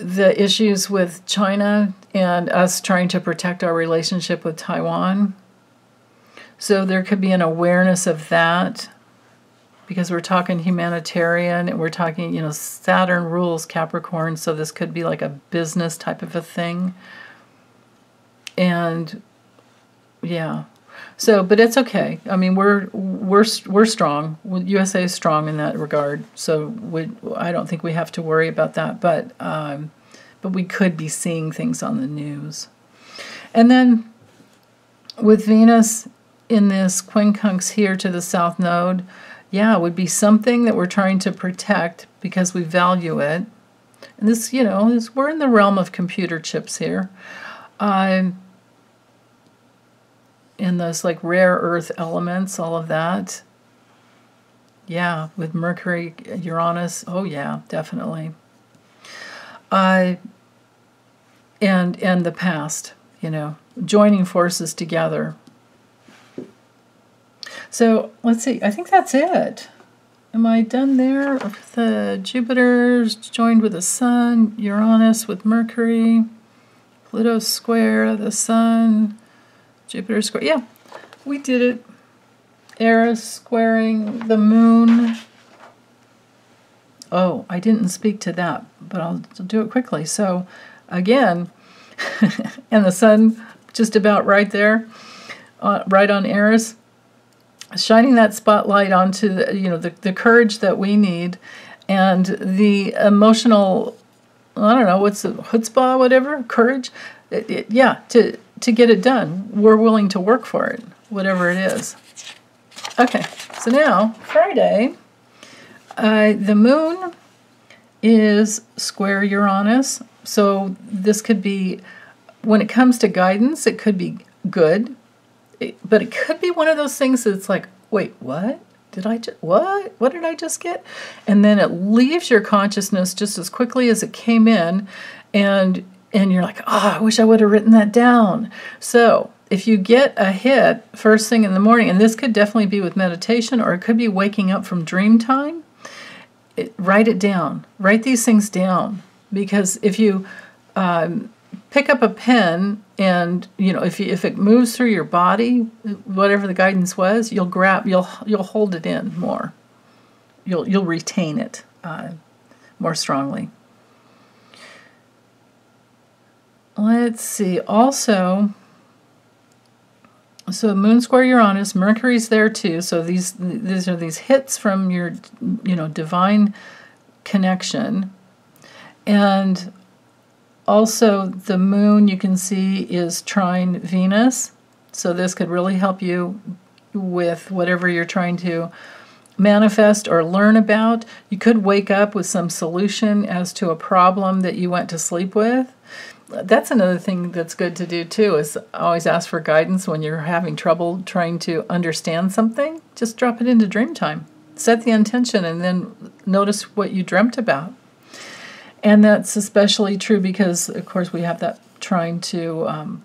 the issues with China and us trying to protect our relationship with Taiwan. So there could be an awareness of that, because we're talking humanitarian and we're talking, Saturn rules Capricorn, so this could be like a business type of a thing. And yeah. So, but it's okay. I mean, we're strong. USA is strong in that regard. So I don't think we have to worry about that. But we could be seeing things on the news. And then with Venus in this quincunx here to the south node, yeah, it would be something that we're trying to protect because we value it. And this, we're in the realm of computer chips here. In those like rare earth elements, all of that. Yeah, with Mercury, Uranus, oh yeah, definitely. And the past, joining forces together. So let's see, I think that's it. Am I done there? The Jupiter's joined with the Sun, Uranus with Mercury, Pluto square the Sun, Jupiter square. Yeah, we did it. Eris squaring the Moon. Oh, I didn't speak to that, but I'll do it quickly. So, again, and the Sun just about right there, right on Eris, shining that spotlight onto the courage that we need, and the emotional, I don't know, what's the chutzpah, whatever, courage, to get it done. We're willing to work for it, whatever it is. Okay, so now, Friday, the Moon is square Uranus, so this could be, when it comes to guidance, it could be good, but it could be one of those things that's like, wait, what? What did I just get? And then it leaves your consciousness just as quickly as it came in, and and you're like, oh, I wish I would have written that down. So if you get a hit first thing in the morning, and this could definitely be with meditation, or it could be waking up from dream time, write it down. Write these things down, because if you pick up a pen and if it moves through your body, whatever the guidance was, you'll hold it in more. You'll retain it more strongly. Let's see. Also, so Moon square Uranus, Mercury's there too. So these are these hits from your divine connection. And also the Moon, you can see, is trine Venus. So this could really help you with whatever you're trying to manifest or learn about. You could wake up with some solution as to a problem that you went to sleep with. That's another thing that's good to do too, is always ask for guidance when you're having trouble trying to understand something. Just drop it into dream time. Set the intention and then notice what you dreamt about. And that's especially true because, of course, we have that trine to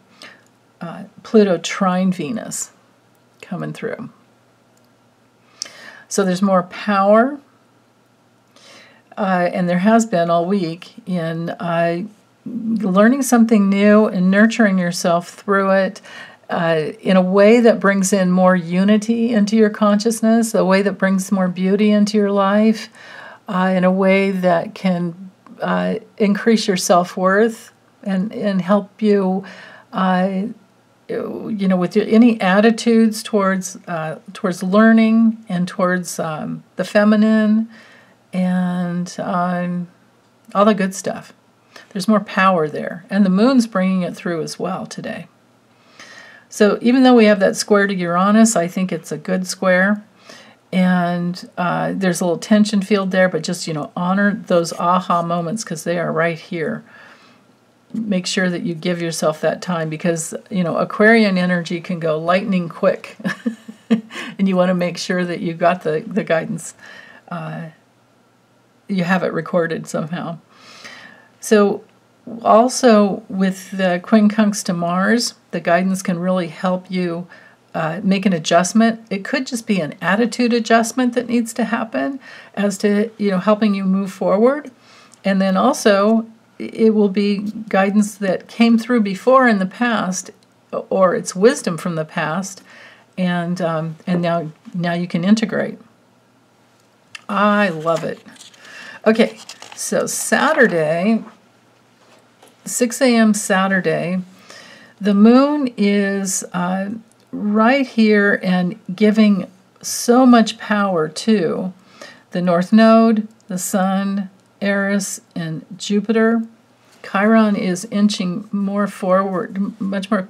Pluto trine Venus coming through. So there's more power, and there has been all week, in learning something new and nurturing yourself through it in a way that brings in more unity into your consciousness, a way that brings more beauty into your life, in a way that can increase your self-worth and help you, with any attitudes towards learning and towards the feminine and all the good stuff. There's more power there. And the Moon's bringing it through as well today. So even though we have that square to Uranus, I think it's a good square. And there's a little tension field there, but just, honor those aha moments because they are right here. Make sure that you give yourself that time because, Aquarian energy can go lightning quick. And you want to make sure that you got the guidance. You have it recorded somehow. So also with the quincunx to Mars, the guidance can really help you make an adjustment. It could just be an attitude adjustment that needs to happen as to, helping you move forward. And then also it will be guidance that came through before in the past, or it's wisdom from the past, and now you can integrate. I love it. Okay, so Saturday, 6 a.m. Saturday, the Moon is right here and giving so much power to the North Node, the Sun, Eris, and Jupiter. Chiron is inching more forward, much more,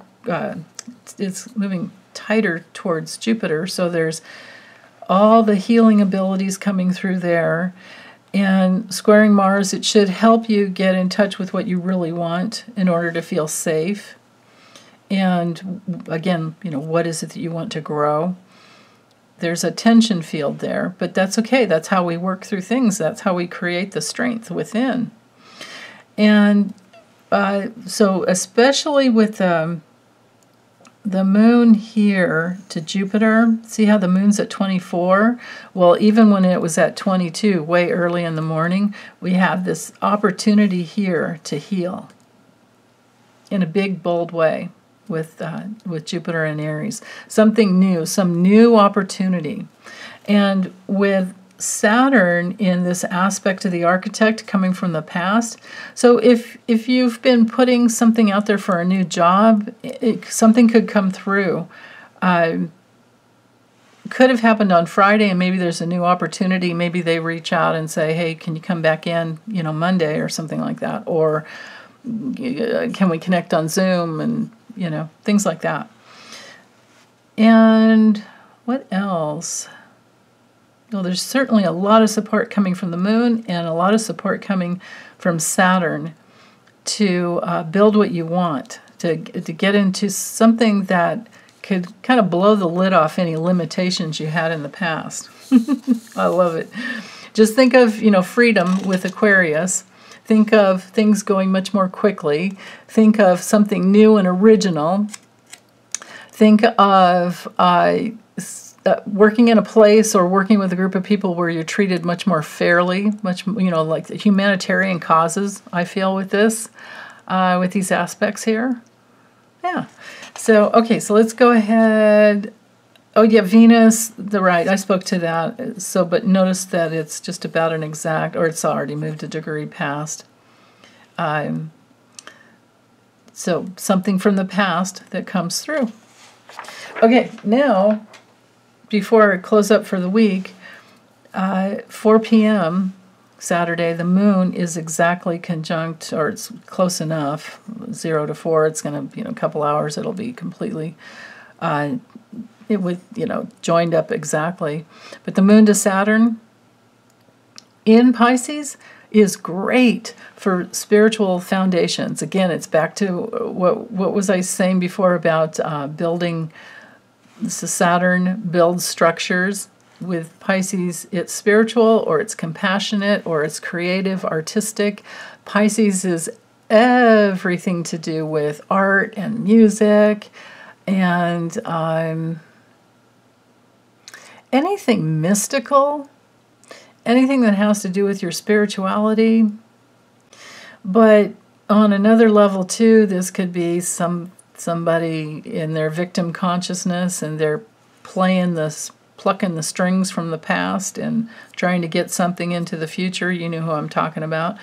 it's moving tighter towards Jupiter, so there's all the healing abilities coming through there. And squaring Mars, it should help you get in touch with what you really want in order to feel safe. And again, what is it that you want to grow? There's a tension field there, but that's okay. That's how we work through things. That's how we create the strength within. And so especially with the Moon here to Jupiter, see how the Moon's at 24? Well, even when it was at 22, way early in the morning, we have this opportunity here to heal in a big, bold way with Jupiter and Aries. Something new, some new opportunity. And with Saturn in this aspect of the architect coming from the past. So if you've been putting something out there for a new job, something could come through. Could have happened on Friday, and maybe there's a new opportunity. Maybe they reach out and say, hey, can you come back in, Monday or something like that? Or can we connect on Zoom and, things like that. And what else? Well, there's certainly a lot of support coming from the Moon and a lot of support coming from Saturn to build what you want, to get into something that could kind of blow the lid off any limitations you had in the past. I love it. Just think of, freedom with Aquarius. Think of things going much more quickly. Think of something new and original. Think of working in a place or working with a group of people where you're treated much more fairly, much, like the humanitarian causes, I feel, with this, with these aspects here. Yeah. So, okay, so let's go ahead. Oh, yeah, Venus, I spoke to that. So, but notice that it's just about an exact, or it's already moved a degree past. So, something from the past that comes through. Okay, now, before I close up for the week, 4 p.m. Saturday, the moon is exactly conjunct, or it's close enough, 0 to 4. It's going to, a couple hours, it'll be completely joined up exactly. But the moon to Saturn in Pisces is great for spiritual foundations. Again, it's back to what was I saying before about building. Saturn builds structures. With Pisces, it's spiritual, or it's compassionate, or it's creative, artistic. Pisces is everything to do with art and music and anything mystical, anything that has to do with your spirituality. But on another level too, this could be somebody in their victim consciousness, and they're plucking the strings from the past and trying to get something into the future. You know who I'm talking about.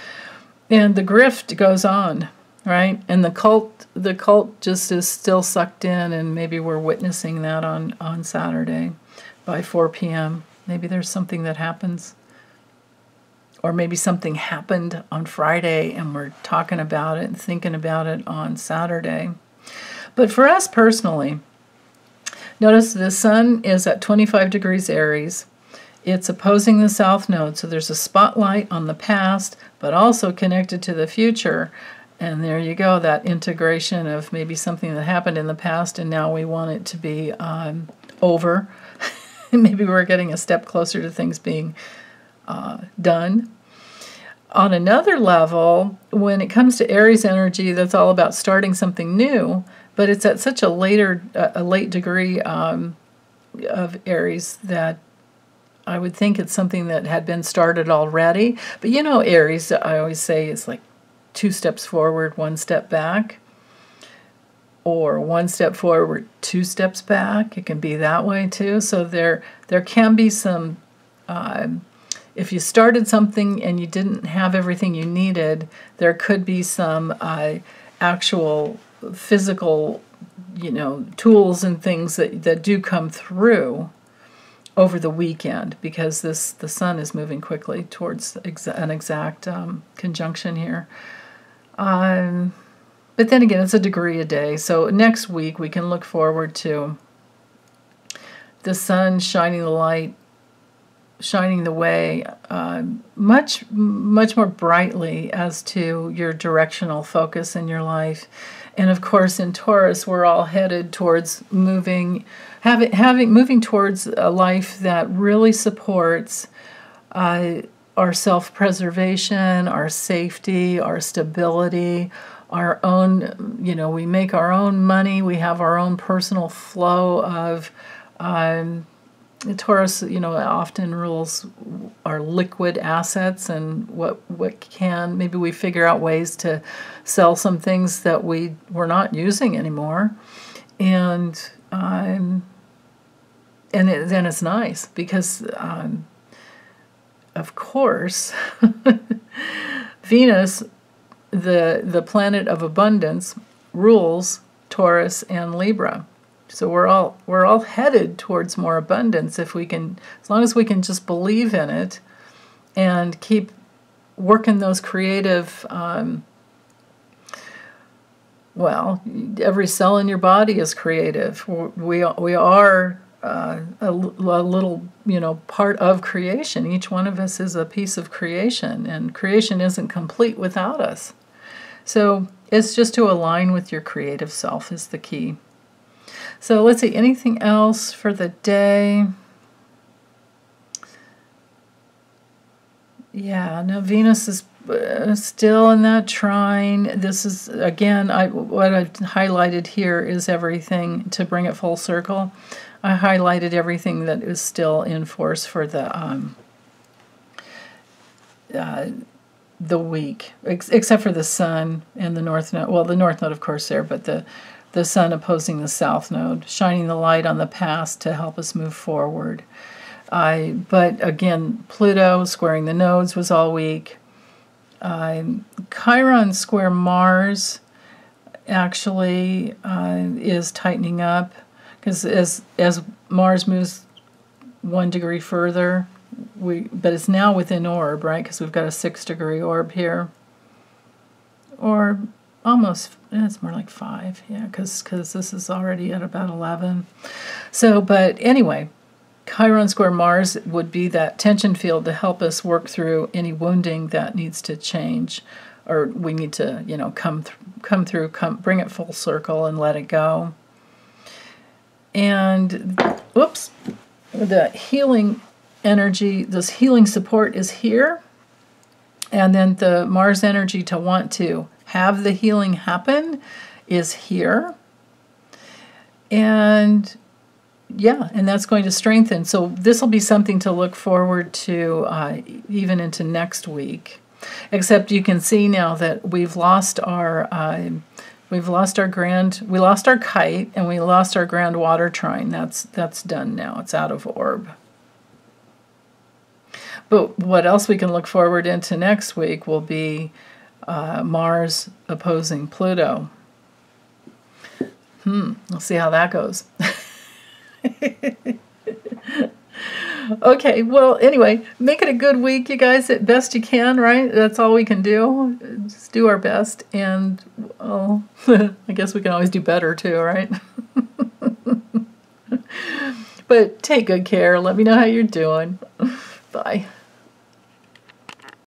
And the grift goes on, right? And the cult just is still sucked in, and maybe we're witnessing that on Saturday by 4 p.m. Maybe there's something that happens. Or maybe something happened on Friday and we're talking about it and thinking about it on Saturday. But for us personally, notice the sun is at 25 degrees Aries. It's opposing the south node, so there's a spotlight on the past, but also connected to the future. And there you go, that integration of maybe something that happened in the past and now we want it to be over. Maybe we're getting a step closer to things being done. On another level, when it comes to Aries energy, that's all about starting something new, but it's at such a late degree of Aries that I would think it's something that had been started already. But Aries, I always say, is like 2 steps forward, 1 step back, or 1 step forward, 2 steps back. It can be that way too. So there can be some. If you started something and you didn't have everything you needed, there could be some actual physical, tools and things that do come through over the weekend, because the sun is moving quickly towards an exact conjunction here. But then again, it's a degree a day. So next week we can look forward to the sun shining the light, shining the way much more brightly as to your directional focus in your life. And of course, in Taurus, we're all headed towards moving towards a life that really supports our self-preservation, our safety, our stability, our own, we make our own money, we have our own personal flow of Taurus, often rules our liquid assets and maybe we figure out ways to sell some things that we're not using anymore. And then it's nice because, of course, Venus, the planet of abundance, rules Taurus and Libra. So we're all headed towards more abundance if we can, as long as we can just believe in it and keep working those creative. Every cell in your body is creative. We are a little, part of creation. Each one of us is a piece of creation, and creation isn't complete without us. So it's just to align with your creative self is the key. So let's see, anything else for the day? Yeah, no, Venus is still in that trine. This is, again, what I've highlighted here is everything to bring it full circle. I highlighted everything that is still in force for the week, except for the sun and the north node. Well, the north node, of course, there, but the sun opposing the south node, shining the light on the past to help us move forward. But again, Pluto squaring the nodes was all week. Chiron square Mars actually is tightening up, because as Mars moves 1 degree further, but it's now within orb, right? Because we've got a 6-degree orb here, or almost. It's more like 5, yeah, because this is already at about 11. So, but anyway, Chiron square Mars would be that tension field to help us work through any wounding that needs to change, or we need to, come through, bring it full circle and let it go. And, whoops, the healing energy, this healing support is here, and then the Mars energy to want to have the healing happen is here. And yeah, and that's going to strengthen. So this will be something to look forward to even into next week. Except you can see now that we lost our kite, and we lost our grand water trine. That's done now. It's out of orb. But what else we can look forward into next week will be Mars opposing Pluto. We'll see how that goes. Okay, well, anyway, make it a good week, you guys, at best you can, right? That's all we can do. Just do our best, and, well, I guess we can always do better, too, right? But take good care. Let me know how you're doing. Bye.